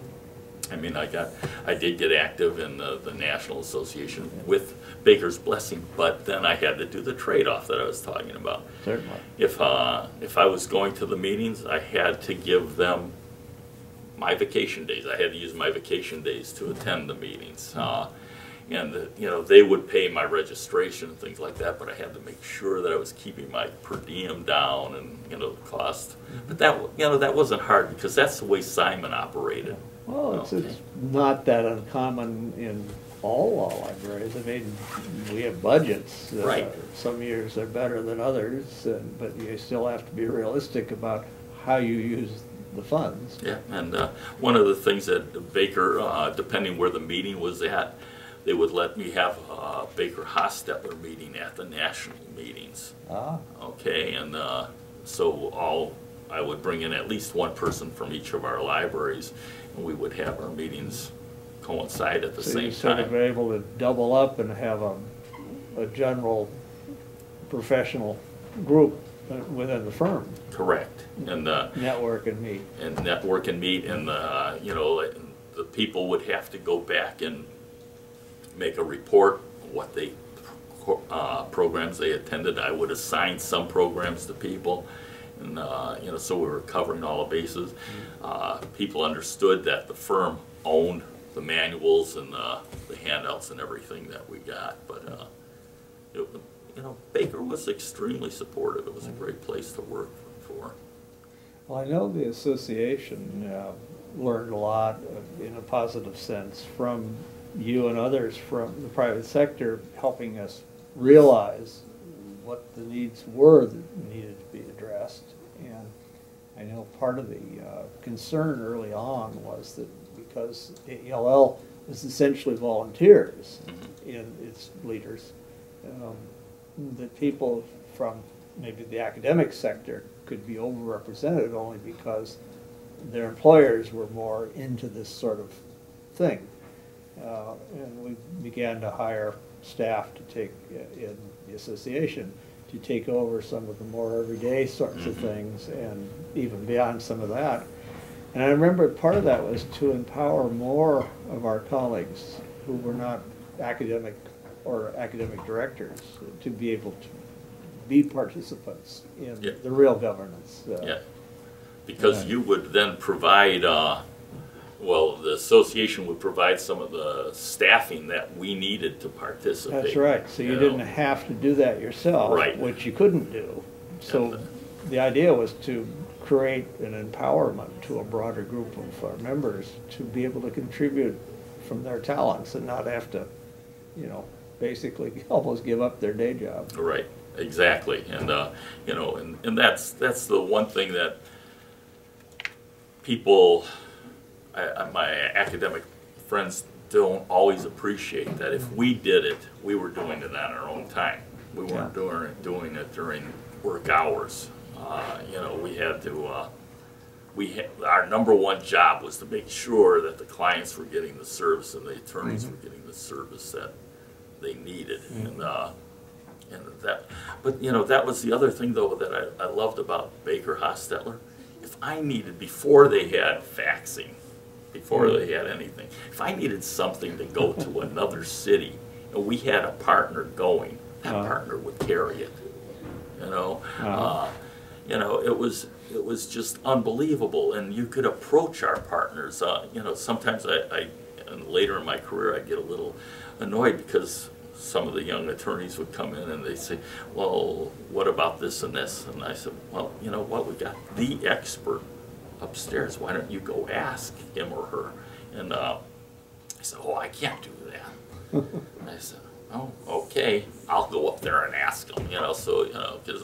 I mean, I did get active in the National Association with Baker's Blessing, but then I had to do the trade-off that I was talking about. Certainly. If I was going to the meetings, I had to give them my vacation days. I had to use my vacation days to attend the meetings. And you know, they would pay my registration and things like that, but I had to make sure that I was keeping my per diem down and, you know, the cost. But that, you know, that wasn't hard because that's the way Simon operated. Well, it's not that uncommon in all law libraries. I mean, we have budgets. Right. Some years they're better than others, but you still have to be realistic about how you use the funds. Yeah, and one of the things that Baker, depending where the meeting was at, they would let me have a Baker Hostetler meeting at the national meetings. Ah. Okay, and so I would bring in at least one person from each of our libraries, and we would have our meetings coincide at the So same you sort of time. are able to double up and have a general professional group within the firm. Correct, and Network and meet. network and meet, and you know, the people would have to go back and make a report what they programs they attended. I would assign some programs to people, and you know, so we were covering all the bases. People understood that the firm owned the manuals and the handouts and everything that we got, but you know, Baker was extremely supportive. It was a great place to work for. Well, I know the association learned a lot in a positive sense from you and others from the private sector, helping us realize what the needs were that needed to be addressed. And I know part of the concern early on was that because AELL was essentially volunteers in its leaders, that people from maybe the academic sector could be overrepresented only because their employers were more into this sort of thing. And we began to hire staff to take in the association to take over some of the more everyday sorts of things, and even beyond some of that. And I remember part of that was to empower more of our colleagues who were not academic or academic directors to be able to be participants in the real governance. Yeah, because you would then provide, well, the association would provide some of the staffing that we needed to participate. That's right. So you know. didn't have to do that yourself, Right. which you couldn't do. So the idea was to create an empowerment to a broader group of our members to be able to contribute from their talents and not have to, you know, basically almost give up their day job. Right, exactly, and you know, and that's the one thing that people, my academic friends, don't always appreciate, that if we did it, we were doing it on our own time. We weren't doing it during work hours. You know, we had to. Our number one job was to make sure that the clients were getting the service and the attorneys were getting the service that they needed. And that, but you know, that was the other thing though that I loved about Baker Hostetler. If I needed, before they had faxing, before they had anything, if I needed something to go to another city, and we had a partner going, that partner would carry it. You know, it was just unbelievable, and you could approach our partners. You know, sometimes and later in my career, I get a little annoyed because some of the young attorneys would come in and they say, well, what about this and this? And I said, well, you know what, we got the expert upstairs. Why don't you go ask him or her? And I said, oh, I can't do that. And I said, oh, okay, I'll go up there and ask them, you know, so, you know, because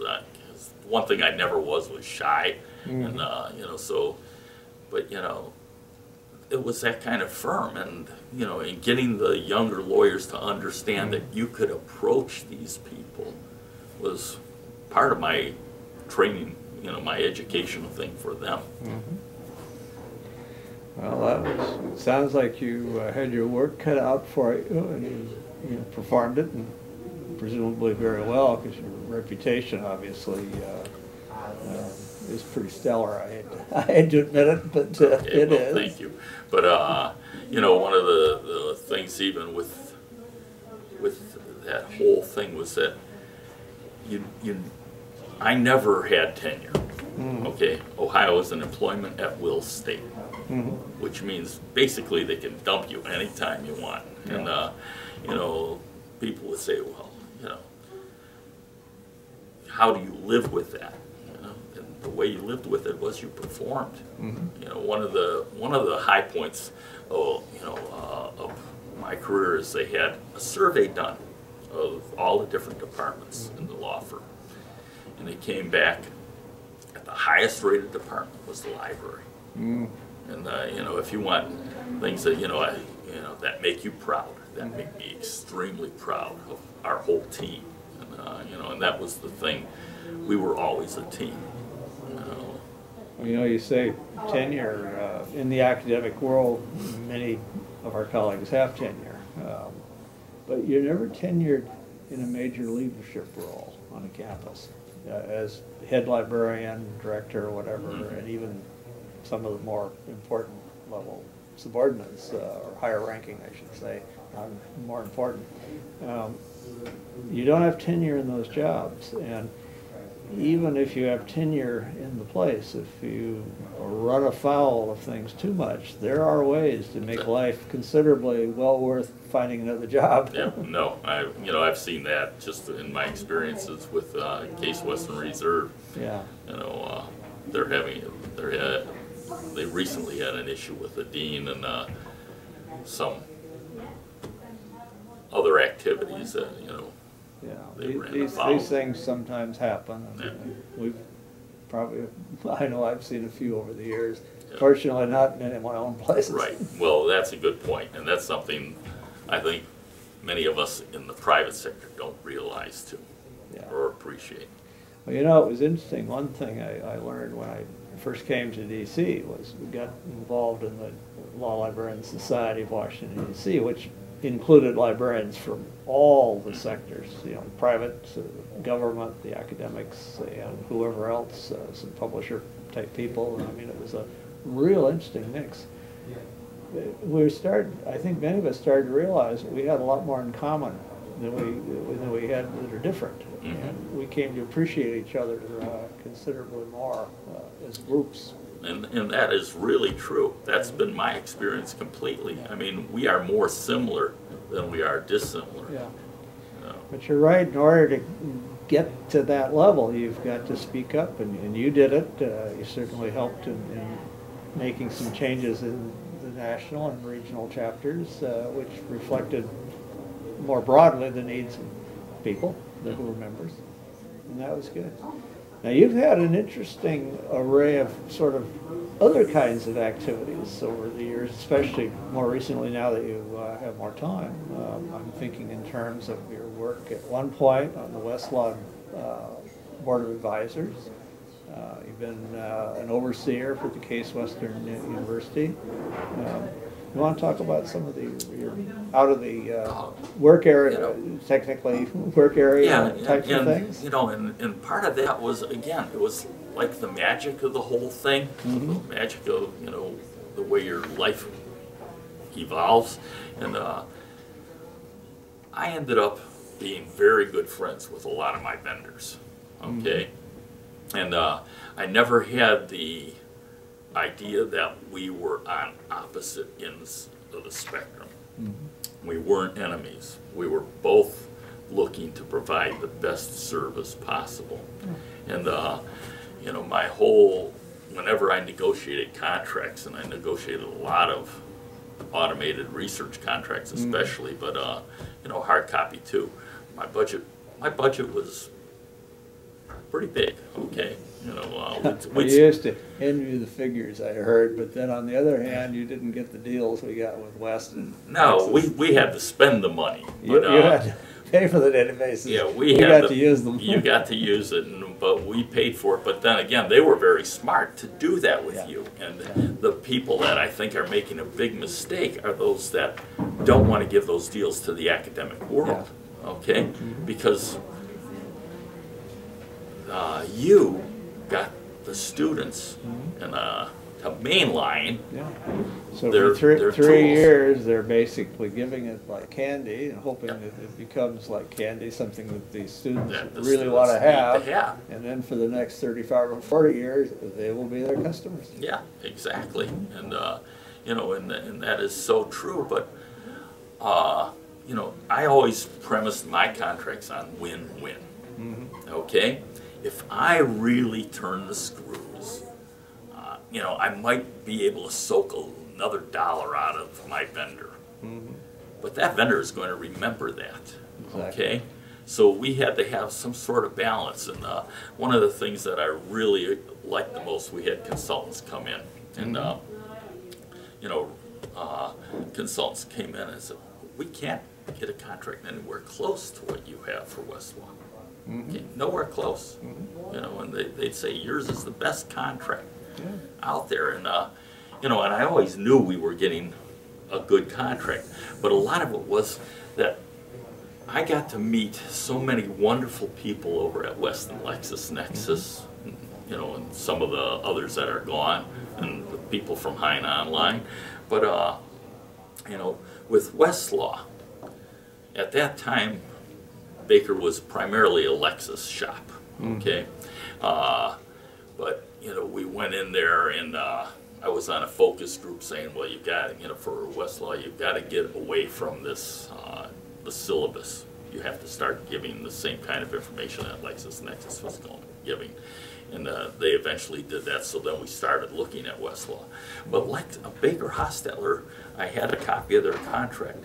one thing I never was shy. And, you know, so, but, you know, it was that kind of firm, and you know, in getting the younger lawyers to understand that you could approach these people was part of my training, you know, my educational thing for them. Well, it sounds like you had your work cut out for you, and you performed it, and presumably very well, because your reputation obviously is pretty stellar. I hate to admit it, but Okay, it well, is. Thank you. But you know, one of the things even with that whole thing was that I never had tenure. Okay, Ohio is an employment at will state, which means basically they can dump you anytime you want. And you know, people would say, well, you know, how do you live with that? The way you lived with it was you performed. You know, one of the high points, of my career is they had a survey done of all the different departments in the law firm, and they came back at the highest rated department was the library. And you know, if you want things that that make you proud, that make me extremely proud of our whole team, and you know, and that was the thing. We were always a team. You know, you say tenure. In the academic world, many of our colleagues have tenure. But you're never tenured in a major leadership role on a campus. As head librarian, director, or whatever, and even some of the more important level subordinates, or higher ranking, I should say, more important. You don't have tenure in those jobs. And even if you have tenure in the place, if you run afoul of things too much, there are ways to make life considerably well worth finding another job. Yeah, no, I've seen that just in my experiences with Case Western Reserve. Yeah. You know, they recently had an issue with the dean and some other activities that, you know. Yeah, these things sometimes happen. We've probably, I know I've seen a few over the years. Yeah. Fortunately, not in my own places. Right. Well, that's a good point, and that's something I think many of us in the private sector don't realize too, or appreciate. Well, you know, it was interesting. One thing I learned when I first came to D.C. was we got involved in the Law Librarian Society of Washington, D.C., which included librarians from all the sectors, you know, private, government, the academics, and whoever else, some publisher type people. I mean, it was a real interesting mix. I think many of us started to realize we had a lot more in common than we had that are different. And we came to appreciate each other considerably more as groups. And that is really true. That's been my experience completely. I mean, we are more similar than we are dissimilar. Yeah. But you're right, in order to get to that level, you've got to speak up, and you did it. You certainly helped in making some changes in the national and regional chapters, which reflected more broadly the needs of people that were members, and that was good. Now, you've had an interesting array of sort of other kinds of activities over the years, especially more recently now that you have more time. I'm thinking in terms of your work at one point on the Westlaw Board of Advisors. You've been an overseer for the Case Western University. You want to talk about some of your out of the work area, technically work area types of things? You know, and part of that was, again, it was like the magic of the whole thing, the magic of, you know, the way your life evolves. And I ended up being very good friends with a lot of my vendors, okay? And I never had the idea that we were on opposite ends of the spectrum. We weren't enemies. We were both looking to provide the best service possible. And you know, my whole, whenever I negotiated contracts, and I negotiated a lot of automated research contracts especially, but you know, hard copy too. My budget was pretty big, okay? You know, we used to envy the figures, I heard, but then on the other hand, you didn't get the deals we got with West and no, Texas. we had to spend the money. You But, had to pay for the databases. yeah, we got to use them. You got to use it, but we paid for it. But then again, they were very smart to do that with you. And the people that I think are making a big mistake are those that don't want to give those deals to the academic world, okay? Because you got the students and a main line. Yeah. So Their for three tools. years, they're basically giving it like candy and hoping that it becomes like candy, something that the students That the really want to students need have. to have. And then for the next 35 or 40 years, they will be their customers. Yeah, exactly. And you know, and that is so true. But you know, I always premised my contracts on win-win. Okay, if I really turn the screws, you know, I might be able to soak another dollar out of my vendor. But that vendor is going to remember that. Okay, so we had to have some sort of balance. And one of the things that I really liked the most, we had consultants come in, and you know, consultants came in and said, we can't get a contract anywhere close to what you have for Westlaw. Okay, nowhere close. You know, and they'd say yours is the best contract out there. And you know, and I always knew we were getting a good contract, but a lot of it was that I got to meet so many wonderful people over at West and LexisNexis, you know, and some of the others that are gone, and the people from Hein Online. But you know, with Westlaw, at that time, Baker was primarily a Lexus shop, okay? But, you know, we went in there and I was on a focus group saying, well, you got, you know, for Westlaw, you've got to get away from this, the syllabus. You have to start giving the same kind of information that LexisNexis was giving. And they eventually did that, so then we started looking at Westlaw. But Baker Hostetler, I had a copy of their contract,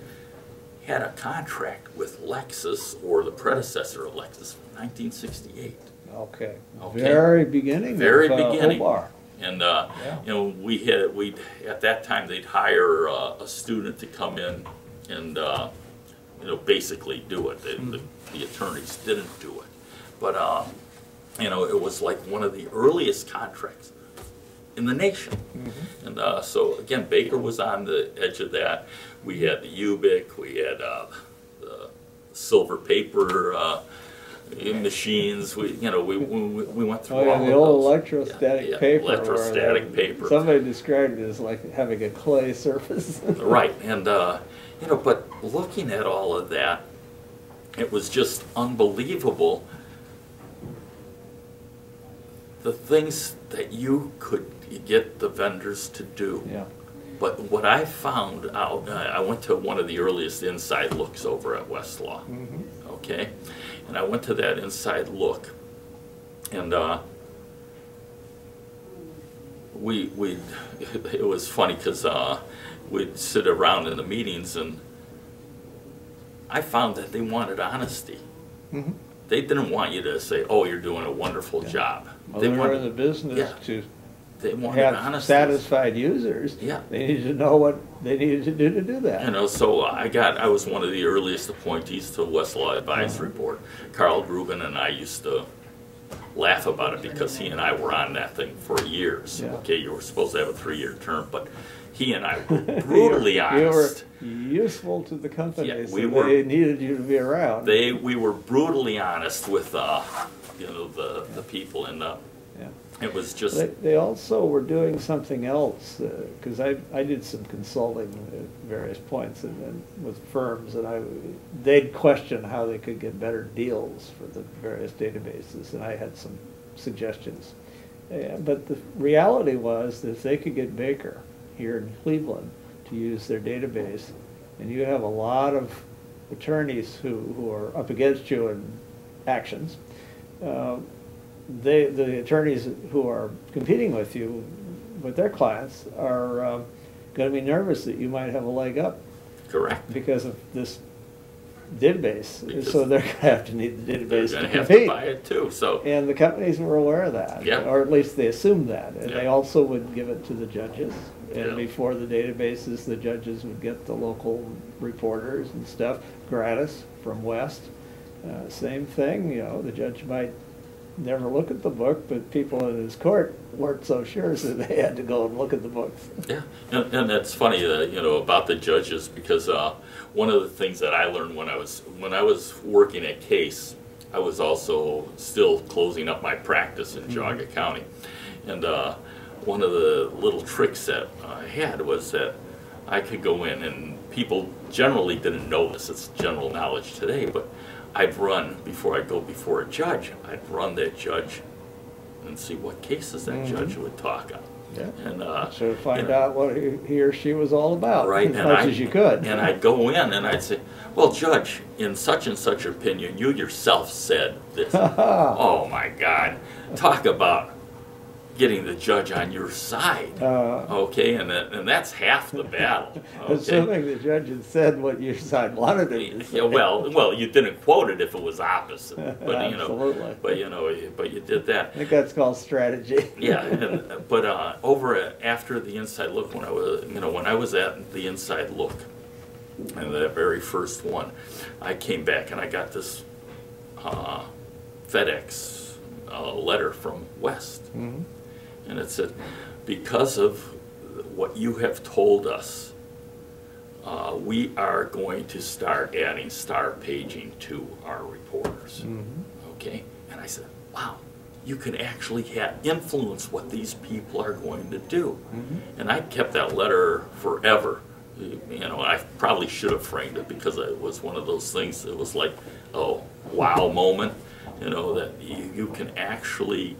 had a contract with Lexus, or the predecessor of Lexus, from 1968. Okay. Very beginning. Very of, beginning. Obar. And you know, we'd at that time they'd hire a student to come in and you know, basically do it. The attorneys didn't do it, but you know, it was like one of the earliest contracts in the nation. And so again, Baker was on the edge of that. We had the Ubic, we had the silver paper machines. We, you know, we went through all the of old those. electrostatic paper. Electrostatic paper. Somebody described it as like having a clay surface. Right, and you know, but looking at all of that, it was just unbelievable. The things that you could get the vendors to do. Yeah. But what I found out, I went to one of the earliest inside looks over at Westlaw, okay? And I went to that inside look, and it was funny because we'd sit around in the meetings, and I found that they wanted honesty. They didn't want you to say, oh, you're doing a wonderful job. Well, they were in the business to they wanted have honesty. satisfied users. Yeah. They needed to know what they needed to do that. You know, so I was one of the earliest appointees to Westlaw Advisory Board. Carl Grubin and I used to laugh about it because he and I were on that thing for years. Yeah. Okay, you were supposed to have a 3-year term, but he and I were brutally honest. You were useful to the company, Yeah, so we they needed you to be around. We were brutally honest with you know, the people, and Yeah. it was just They also were doing something else, because I did some consulting at various points and with firms, and they'd question how they could get better deals for the various databases, and I had some suggestions. But the reality was that if they could get Baker here in Cleveland to use their database, and you have a lot of attorneys who are up against you in actions, the attorneys who are competing with you, with their clients, are going to be nervous that you might have a leg up. correct. Because of this database. Because so they're going to have to need the They're database going to to have compete. to buy it too. So And the companies were aware of that, Yeah. or at least they assumed that. And Yeah. they also would give it to the judges. And Yeah. before the databases, the judges would get the local reporters and stuff gratis from West. Same thing, you know, the judge might never look at the book, but people in his court weren't so sure, so they had to go and look at the books. yeah, and that's funny, you know, about the judges, because one of the things that I learned when I was working at Case, I was also still closing up my practice in Geauga County, and one of the little tricks that I had was that I could go in, and people generally didn't know this, it's general knowledge today, but I'd run, before I'd go before a judge, I'd run that judge and see what cases that judge would talk on. Yeah. And So find you know, out what he or she was all about, right, as and much as you could. And I'd go in and I'd say, well, Judge, in such and such opinion, you yourself said this. Oh my God, talk about getting the judge on your side. Okay, and that's half the battle. Okay? Assuming the judge had said what your side wanted him to say. Yeah, well, you didn't quote it if it was opposite, but Absolutely. but you did that. I think that's called strategy. Yeah, but after the inside look, when I was at the inside look, and that very first one, I came back and I got this FedEx letter from West, and it said, because of what you have told us, we are going to start adding star paging to our reporters. Okay, and I said, wow. You can actually influence what these people are going to do. And I kept that letter forever. You know, I probably should have framed it, because it was one of those things that was like, oh, wow moment, you know, that you can actually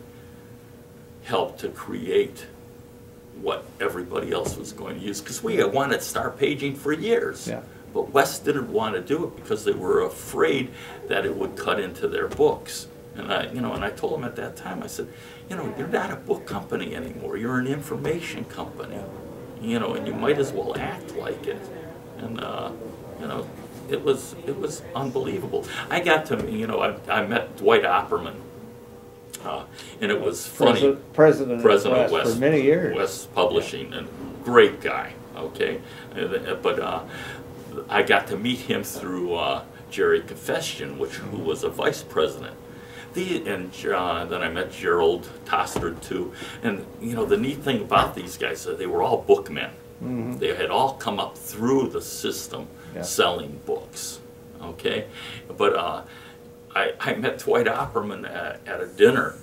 help to create what everybody else was going to use. Because we had wanted star paging for years. Yeah. But West didn't want to do it because they were afraid that it would cut into their books. And I told them at that time, I said, you know, you're not a book company anymore. You're an information company. You know, and you might as well act like it. And you know, it was unbelievable. I got to, you know, I met Dwight Opperman, and it was funny. President of West for many years. West Publishing, and great guy. Okay, but I got to meet him through Jerry Confession, who was a vice president. Then I met Gerald Tostard too, and you know the neat thing about these guys, they were all bookmen. They had all come up through the system selling books. Okay, but I met Dwight Opperman at a dinner,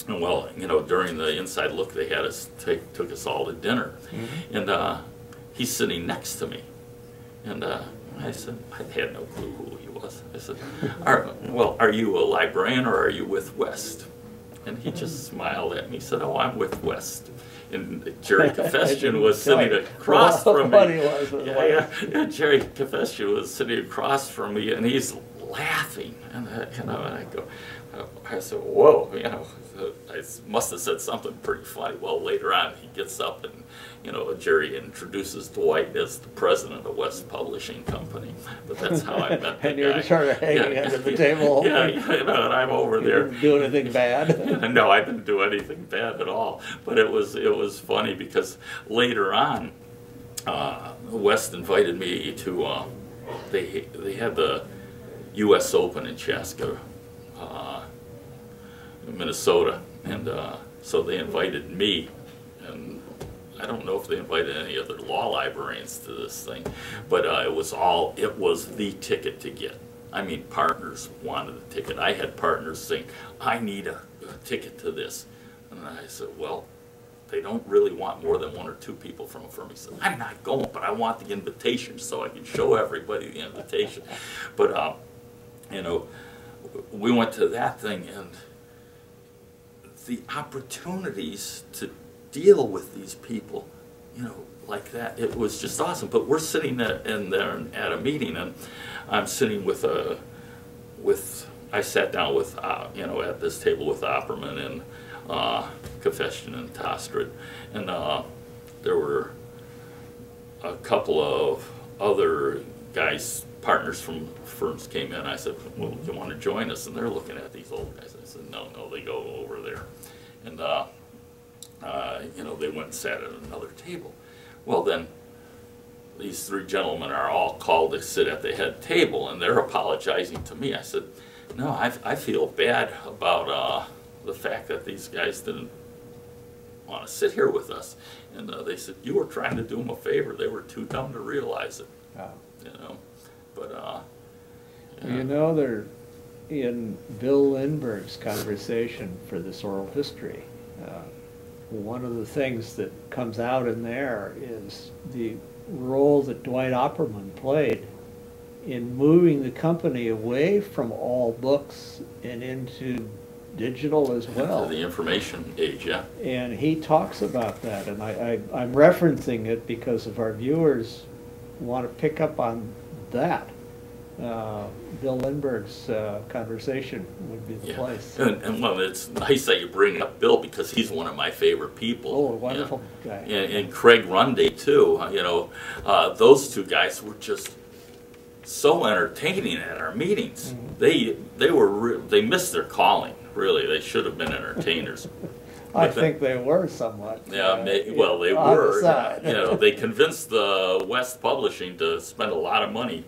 and well, you know, during the inside look, they had us took us all to dinner, and he's sitting next to me, and I said, I had no clue who he was. I said, are you a librarian or are you with West? And he just smiled at me. He said, oh, I'm with West. And Jerry Confession was sitting across from me. Yeah, Jerry Confession was sitting across from me, and he's laughing. And I said, whoa, you know, I must have said something pretty funny. Well, later on, he gets up and, you know, Jerry introduces Dwight as the president of West Publishing Company. But that's how I met the guy. And you're just sort of hanging under the table. Yeah, you know, and I'm over there. You didn't do anything bad? No, I didn't do anything bad at all. But it was funny because later on, West invited me to, they had the U.S. Open in Chaska, Minnesota, and so they invited me, and I don't know if they invited any other law librarians to this thing, but it was the ticket to get. I mean, partners wanted a ticket. I had partners saying, I need a ticket to this. And I said, well, they don't really want more than 1 or 2 people from a firm. He said, I'm not going, but I want the invitation so I can show everybody the invitation. But, you know, we went to that thing, and the opportunities to deal with these people, you know, like that, it was just awesome. But we're sitting in there at a meeting, and I'm sitting I sat down with, you know, at this table with Opperman and Confession and Tostred, and there were a couple of other guys, partners from firms came in. I said, well, do you want to join us? And they're looking at these old guys. I said, no, they go over there. And, you know, they went and sat at another table. Well, then, these 3 gentlemen are all called to sit at the head table, and they're apologizing to me. I said, no, I feel bad about the fact that these guys didn't want to sit here with us. And they said, you were trying to do them a favor. They were too dumb to realize it. Oh. You know, but yeah. You know, they're in Bill Lindbergh's conversation for this oral history. One of the things that comes out in there is the role that Dwight Opperman played in moving the company away from all books and into digital as well. The information age, yeah. And he talks about that, and I'm referencing it because if our viewers want to pick up on that, Bill Lindbergh's conversation would be the place. And well, it's nice that you bring up Bill because he's one of my favorite people. Oh, a wonderful guy. And Craig Runday too. You know, those 2 guys were just so entertaining at our meetings. Mm-hmm. They missed their calling. Really, they should have been entertainers. I think they were somewhat. Yeah, well, they were. You know, they convinced the West Publishing to spend a lot of money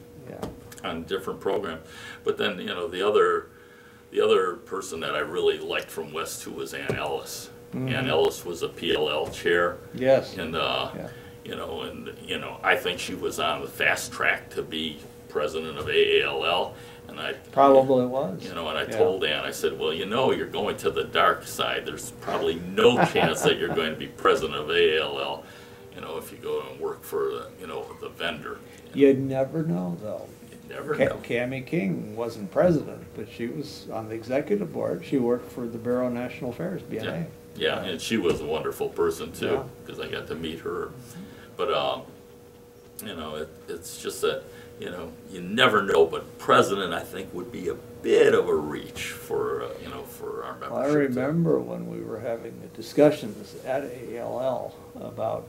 on different programs. But then, you know, the other person that I really liked from West too was Ann Ellis. Mm-hmm. Ann Ellis was a PLL chair. Yes. And you know, I think she was on the fast track to be president of AALL. And I probably was. You know, and I told Ann, I said, well, you know, you're going to the dark side. There's probably no chance that you're going to be president of AALL, you know, if you go and work for, you know, the vendor. You'd never know, though. You'd never know. Cammie King wasn't president, but she was on the executive board. She worked for the Bureau of National Affairs, BNA. Yeah, and she was a wonderful person, too, because I got to meet her. But, you know, it's just that, you know, you never know, but president, I think, would be a bit of a reach for, you know, for our membership. Well, I remember when we were having the discussions at AALL about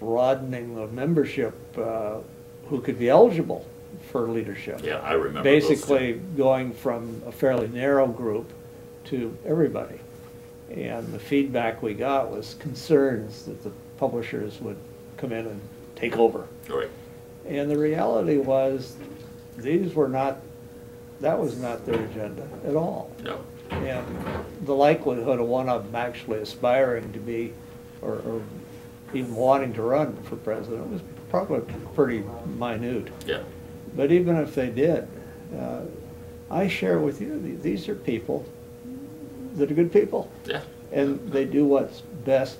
broadening the membership who could be eligible for leadership. Yeah, I remember basically going from a fairly narrow group to everybody. And the feedback we got was concerns that the publishers would come in and take over. Right. And the reality was, that was not their agenda at all. No. And the likelihood of one of them actually aspiring to be, or even wanting to run for president was probably pretty minute. Yeah. But even if they did, I share with you, these are people that are good people. Yeah. And they do what's best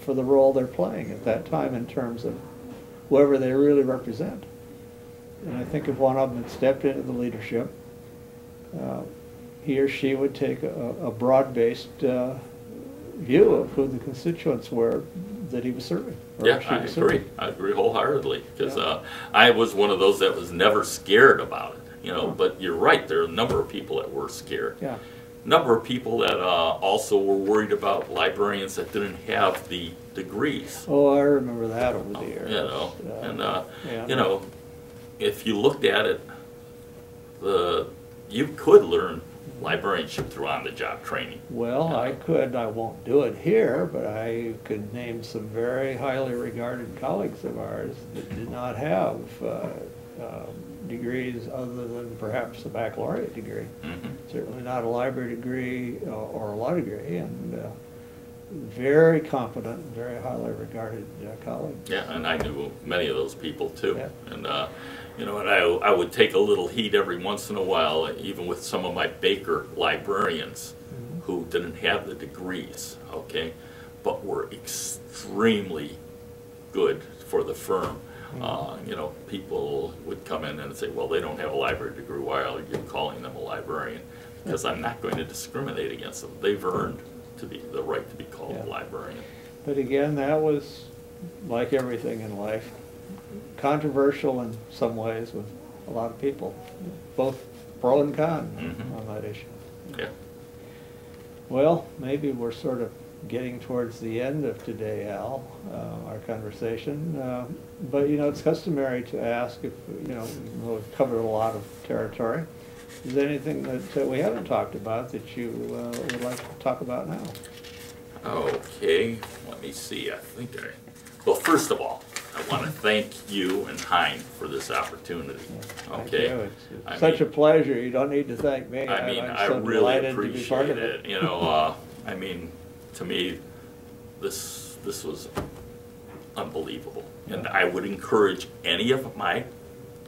for the role they're playing at that time in terms of whoever they really represent. And I think if one of them had stepped into the leadership, he or she would take a broad-based view of who the constituents were that he was serving. Yeah, I agree. I agree wholeheartedly, because I was one of those that was never scared about it. You know, but you're right. There are a number of people that were scared. Yeah. Number of people that also were worried about librarians that didn't have the degrees. Oh, I remember that over the years. You know, and you know, if you looked at it, you could learn librarianship through on-the-job training. Well, I could. I won't do it here, but I could name some very highly regarded colleagues of ours that did not have degrees other than perhaps a baccalaureate degree. Mm-hmm. Certainly not a library degree or a law degree. And very competent, very highly regarded colleague. Yeah, and I knew many of those people too. Yeah. And you know, and I would take a little heat every once in a while, even with some of my Baker librarians who didn't have the degrees, okay, but were extremely good for the firm. You know, people would come in and say, well, they don't have a library degree, why are you calling them a librarian? Because I'm not going to discriminate against them. They've earned the right to be called a librarian. But again, that was, like everything in life, controversial in some ways with a lot of people, both pro and con on that issue. Yeah. Well, maybe we're sort of getting towards the end of today, Al, our conversation. But, you know, it's customary to ask if, you know, we've covered a lot of territory. Is there anything that we haven't talked about that you would like to talk about now? Okay, let me see. Well, first of all, I want to thank you and Hein for this opportunity. Okay, Thank you. It's such a pleasure. You don't need to thank me. I mean, I'm I so really delighted to be part appreciate of it. You know, I mean, to me, this was unbelievable, and I would encourage any of my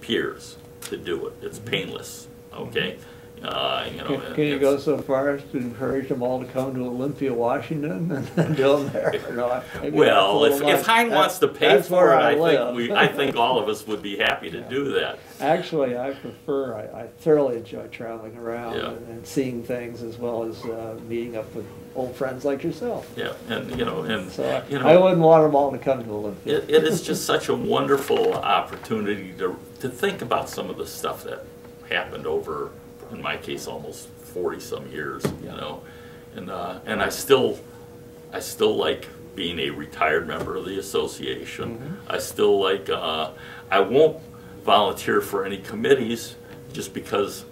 peers to do it. It's painless. Okay. You know, Can you go so far as to encourage them all to come to Olympia, Washington, and do them there? No, well, if Hein wants to pay for it, I live. think all of us would be happy to do that. Actually, I prefer. I thoroughly enjoy traveling around Yeah. and seeing things, as well as meeting up with old friends like yourself. Yeah, and you know, So you know, I wouldn't want them all to come to Olympia. it is just such a wonderful opportunity to think about some of the stuff that happened over, in my case, almost 40-some years, you know, and I still like being a retired member of the association. I still like, I won't volunteer for any committees just because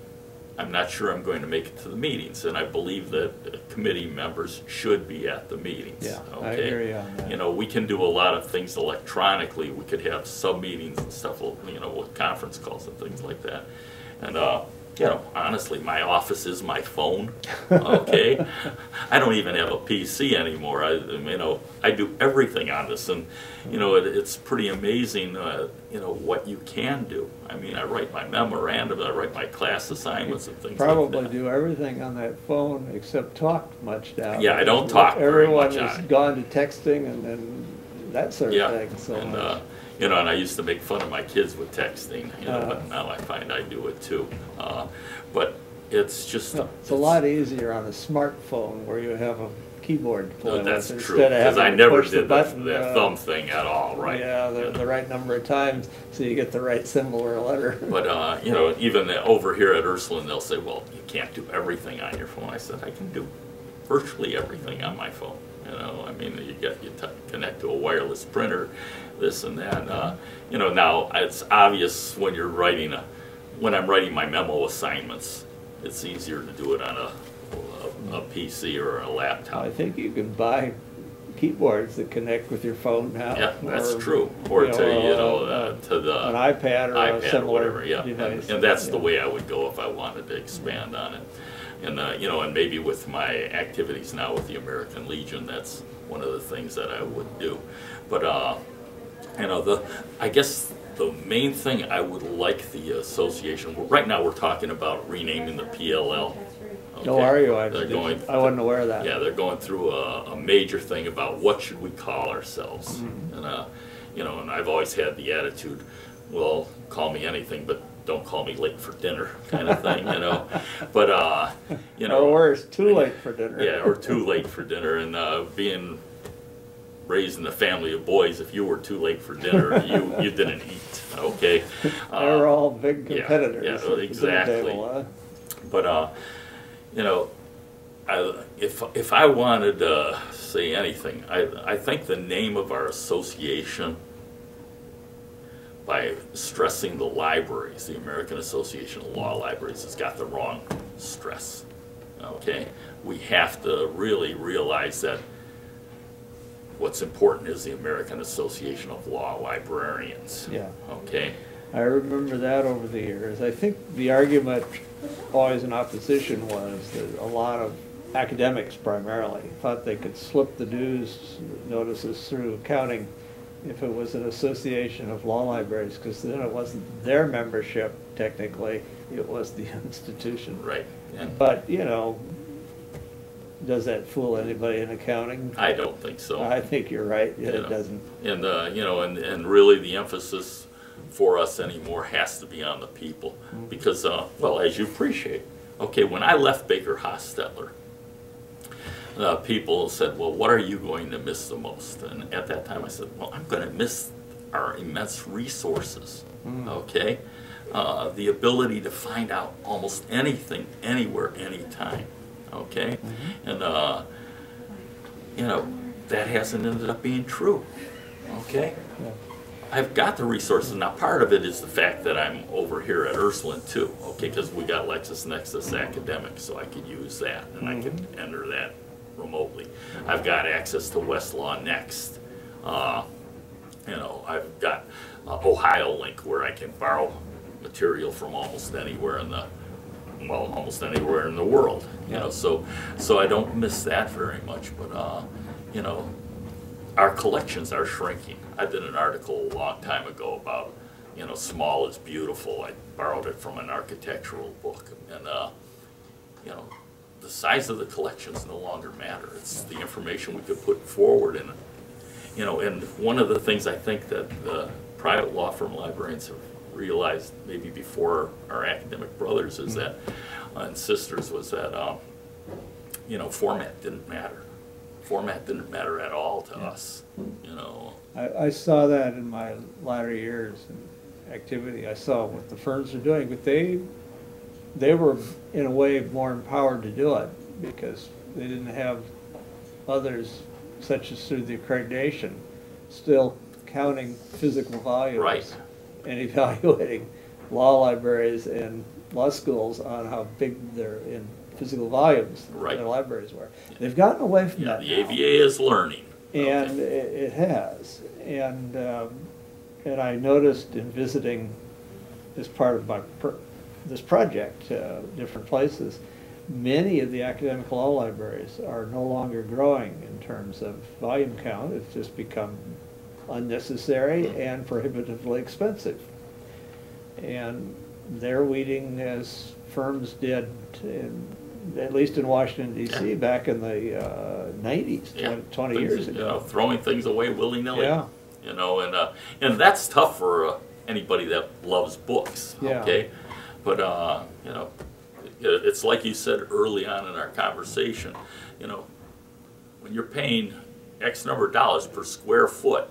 I'm not sure I'm going to make it to the meetings, and I believe that committee members should be at the meetings. Yeah, okay? I agree on that. You know, we can do a lot of things electronically. We could have sub-meetings and stuff, you know, with conference calls and things like that. And, you know, honestly, my office is my phone, okay? I don't even have a PC anymore. You know, I do everything on this, and, you know, it's pretty amazing, you know, what you can do. I mean, I write my memorandum, I write my class assignments and things like that. Probably do everything on that phone except talk much now. Yeah, I don't talk very Everyone much has on it. gone to texting and that sort of thing. So And, you know, and I used to make fun of my kids with texting, you know, but now I find I do it too. But it's just... it's a lot easier on a smartphone where you have a keyboard to play with that's instead true, of because having I to never push the did button, that thumb thing at all, right? Yeah, the right number of times so you get the right symbol or letter. But, you know, even over here at Ursuline, they'll say, well, you can't do everything on your phone. I said, I can do virtually everything on my phone. You know, I mean, you connect to a wireless printer, this and that. You know, now it's obvious when you're writing when I'm writing my memo assignments, it's easier to do it on a PC or a laptop. I think you can buy keyboards that connect with your phone now. Yeah, that's true. Or to to the an iPad or iPad a similar or whatever. Yeah, device. and that's the way I would go if I wanted to expand on it. And you know, and maybe with my activities now with the American Legion, that's one of the things that I would do. But you know, I guess the main thing I would like the association. Right now, we're talking about renaming the PLL. Okay? Oh, are you? I wasn't aware of that. Yeah, they're going through a major thing about what should we call ourselves. And you know, and I've always had the attitude, well, call me anything, but don't call me late for dinner, kind of thing, you know. But you know, or worse, too late for dinner. Yeah, or too late for dinner. And being raised in a family of boys, if you were too late for dinner, you didn't eat. Okay. They're all big competitors. Yeah, exactly. But you know, if I wanted to say anything, I think the name of our association, by stressing the libraries, the American Association of Law Libraries has got the wrong stress. Okay, we have to really realize that what's important is the American Association of Law Librarians. Yeah. Okay. I remember that over the years. I think the argument always in opposition was that a lot of academics primarily thought they could slip the dues notices through accounting if it was an association of law libraries, because then it wasn't their membership technically, it was the institution. Right. And But, you know, does that fool anybody in accounting? I don't think so. I think you're right, You it know, doesn't. And, you know, and really the emphasis for us anymore has to be on the people. Because, well, as you appreciate, okay, when I left Baker Hostetler, people said, well, what are you going to miss the most? And at that time I said, well, I'm going to miss our immense resources, okay? The ability to find out almost anything, anywhere, anytime, okay? And, you know, that hasn't ended up being true, okay? Yeah. I've got the resources. Now, part of it is the fact that I'm over here at Ursuline, too, okay, because we got LexisNexis Academic, so I could use that, and I could enter that remotely. I've got access to Westlaw Next. You know, I've got Ohio Link, where I can borrow material from almost anywhere in the, well, almost anywhere in the world. You know, so I don't miss that very much. But you know, our collections are shrinking. I did an article a long time ago about, you know, small is beautiful. I borrowed it from an architectural book, and you know, the size of the collections no longer matter. It's the information we could put forward in it. You know, and one of the things I think that the private law firm librarians have realized maybe before our academic brothers is that, and sisters, was that, you know, format didn't matter. Format didn't matter at all to us, you know. I saw that in my latter years in activity. I saw what the firms are doing, but they were in a way more empowered to do it because they didn't have others, such as through the accreditation, still counting physical volumes Right. and evaluating law libraries and law schools on how big their in physical volumes Right. their libraries were. They've gotten away from Yeah, that the now. ABA is learning. And Okay. it has. And I noticed in visiting as part of my this project, different places, many of the academic law libraries are no longer growing in terms of volume count. It's just become unnecessary and prohibitively expensive. And they're weeding as firms did, at least in Washington, D.C., back in the 90s, Yeah. 20 Things, years you ago. know, throwing things away willy-nilly. Yeah. You know, and that's tough for anybody that loves books. Yeah. Okay, but you know, it's like you said early on in our conversation. You know, when you're paying X number of dollars per square foot,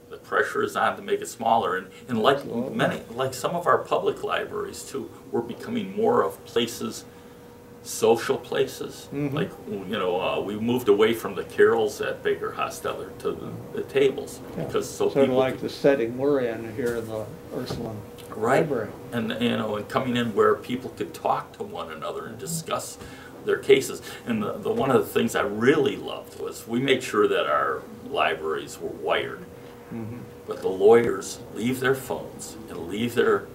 the pressure is on to make it smaller. And like many, like some of our public libraries too, we're becoming more of places, social places. Like, you know, we moved away from the carols at Baker Hostetler to the tables because so Sort of people like the setting we're in here in the Ursuline right, Library. and you know, and coming in where people could talk to one another and discuss their cases. And the one of the things I really loved was we made sure that our libraries were wired. But the lawyers leave their phones and leave their,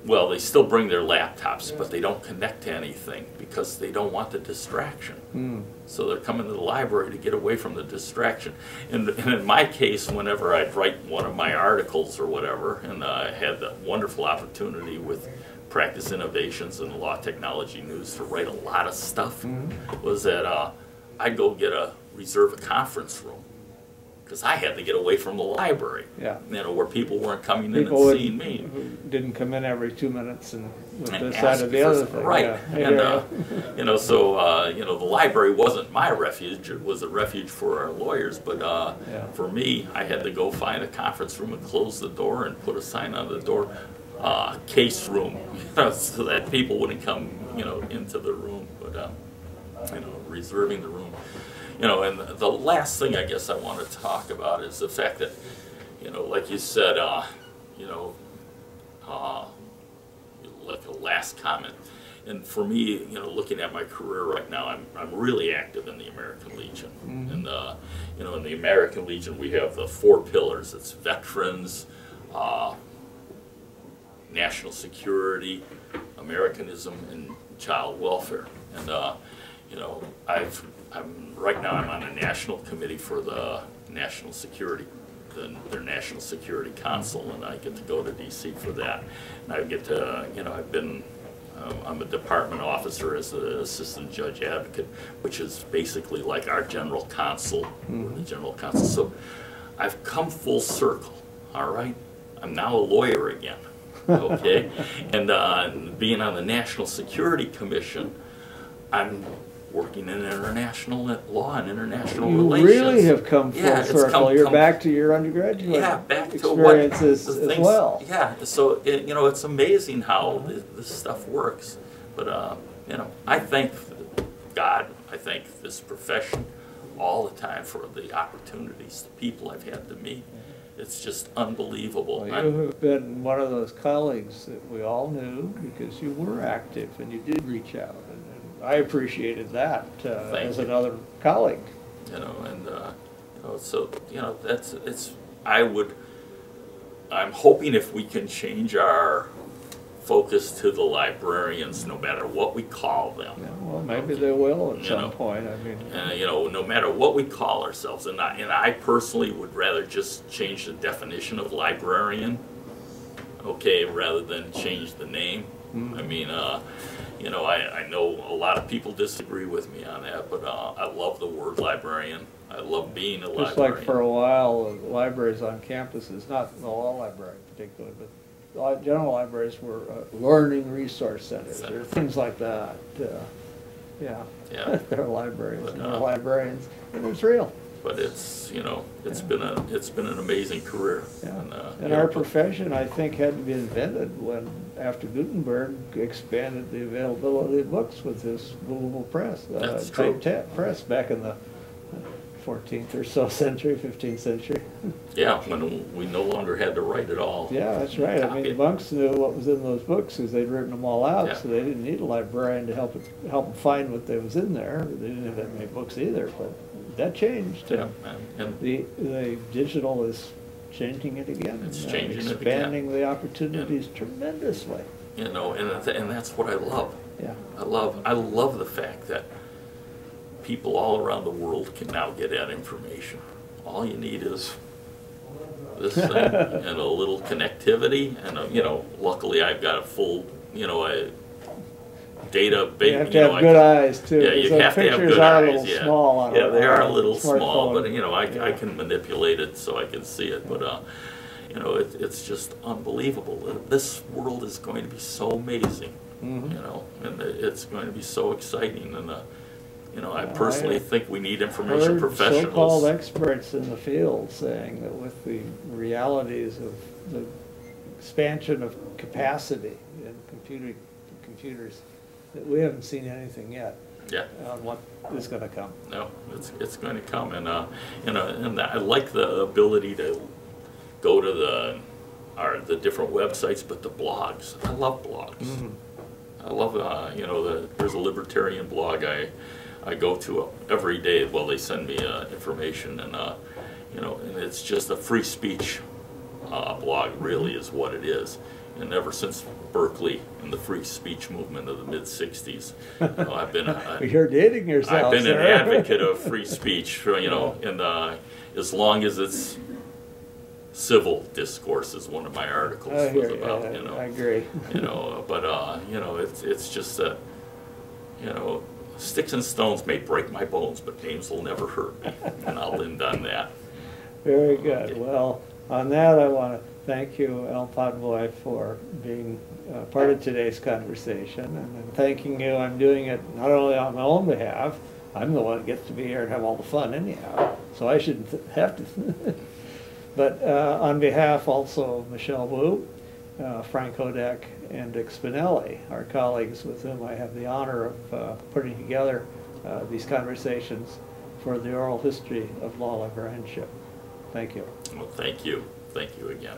well, they still bring their laptops, but they don't connect to anything because they don't want the distraction. So they're coming to the library to get away from the distraction. And in my case, whenever I'd write one of my articles or whatever, and I had the wonderful opportunity with Practice Innovations and Law Technology News to write a lot of stuff, was that I'd go reserve a conference room. Because I had to get away from the library, Yeah. you know, where people weren't coming in People and seeing me. who didn't come in every 2 minutes and with And this ask side of me the for other some- thing. Right, Yeah. and Yeah. you know, so you know, the library wasn't my refuge; it was a refuge for our lawyers. But for me, I had to go find a conference room and close the door and put a sign on the door, case room, so that people wouldn't come, you know, into the room. But you know, reserving the room. You know, and the last thing I guess I want to talk about is the fact that, you know, like you said, you know, like a last comment. And for me, you know, looking at my career right now, I'm really active in the American Legion. And, you know, in the American Legion, we have the 4 pillars. It's veterans, national security, Americanism, and child welfare. And you know, right now I'm on a national committee for the national security, their National Security Council, and I get to go to DC for that. And I get to, you know, I'm a department officer as an assistant judge advocate, which is basically like our general counsel, or the general counsel. So I've come full circle, all right? I'm now a lawyer again, okay? And being on the National Security Commission, I'm working in international law and international relations. You really have come full circle. You're back to your undergraduate back to experiences what, as things, well. Yeah, so you know, it's amazing how this stuff works. But you know, I thank God, I thank this profession all the time for the opportunities, the people I've had to meet. It's just unbelievable. Well, you have been one of those colleagues that we all knew because you were active and you did reach out. And I appreciated that as another colleague. You know, and you know, so you know, I'm hoping if we can change our focus to the librarians, no matter what we call them. Yeah, well, maybe they will at some point. I mean, you know, no matter what we call ourselves, and I personally would rather just change the definition of librarian, okay, rather than change the name. I mean, you know, I know a lot of people disagree with me on that, but I love the word librarian. I love being a librarian. Just like for a while, libraries on campuses, not the law library particularly, but general libraries were learning resource centers or things like that. Yeah, they're libraries and they're librarians, and it's real. But it's, you know, it's been an amazing career. Yeah. And our profession, I think, had to be invented when, after Gutenberg expanded the availability of books with his movable press, type press back in the 14th or so century, 15th century. Yeah, when we no longer had to write it all. Yeah, that's right. I mean, the monks knew what was in those books because they'd written them all out, so they didn't need a librarian to help them find what was in there. They didn't have that many books either, but that changed. Yeah, and the digital is changing it again. It's changing it again. Expanding the opportunities tremendously. You know, and that's what I love. Yeah. I love the fact that people all around the world can now get that information. All you need is this thing and a little connectivity, and you know, luckily I've got a full, you know, a database. You have to have good eyes too. Yeah, you have to have good eyes. Yeah, small on they are a little small, but you know, I can manipulate it so I can see it. But you know, it's just unbelievable. This world is going to be so amazing. You know, and it's going to be so exciting. And you know, I personally think we need information professionals. So-called experts in the field saying that with the realities of the expansion of capacity in computers, that we haven't seen anything yet. Yeah. On what is going to come. No, it's going to come, and you know, and I like the ability to go to the different websites, but the blogs. I love blogs. I love you know, there's a libertarian blog I go to every day. Well, they send me information, and you know, and it's just a free speech blog. Really, is what it is. And ever since Berkeley and the free speech movement of the mid-'60s, you know, I've been you're dating yourself. I've been an advocate of free speech, you know, and as long as it's civil discourse, is one of my articles was about. You know, I agree. You know, but you know, it's just that, you know, sticks and stones may break my bones, but names will never hurt me, and I'll end on that. Very good. Okay. Well, on that, I want to thank you, Al Podboy, for being part of today's conversation, and I'm thanking you. I'm doing it not only on my own behalf. I'm the one that gets to be here and have all the fun anyhow, so I shouldn't have to. But on behalf also of Michelle Wu, Frank Hodak, and Dick Spinelli, our colleagues with whom I have the honor of putting together these conversations for the oral history of law librarianship. Thank you. Well, thank you. Thank you again.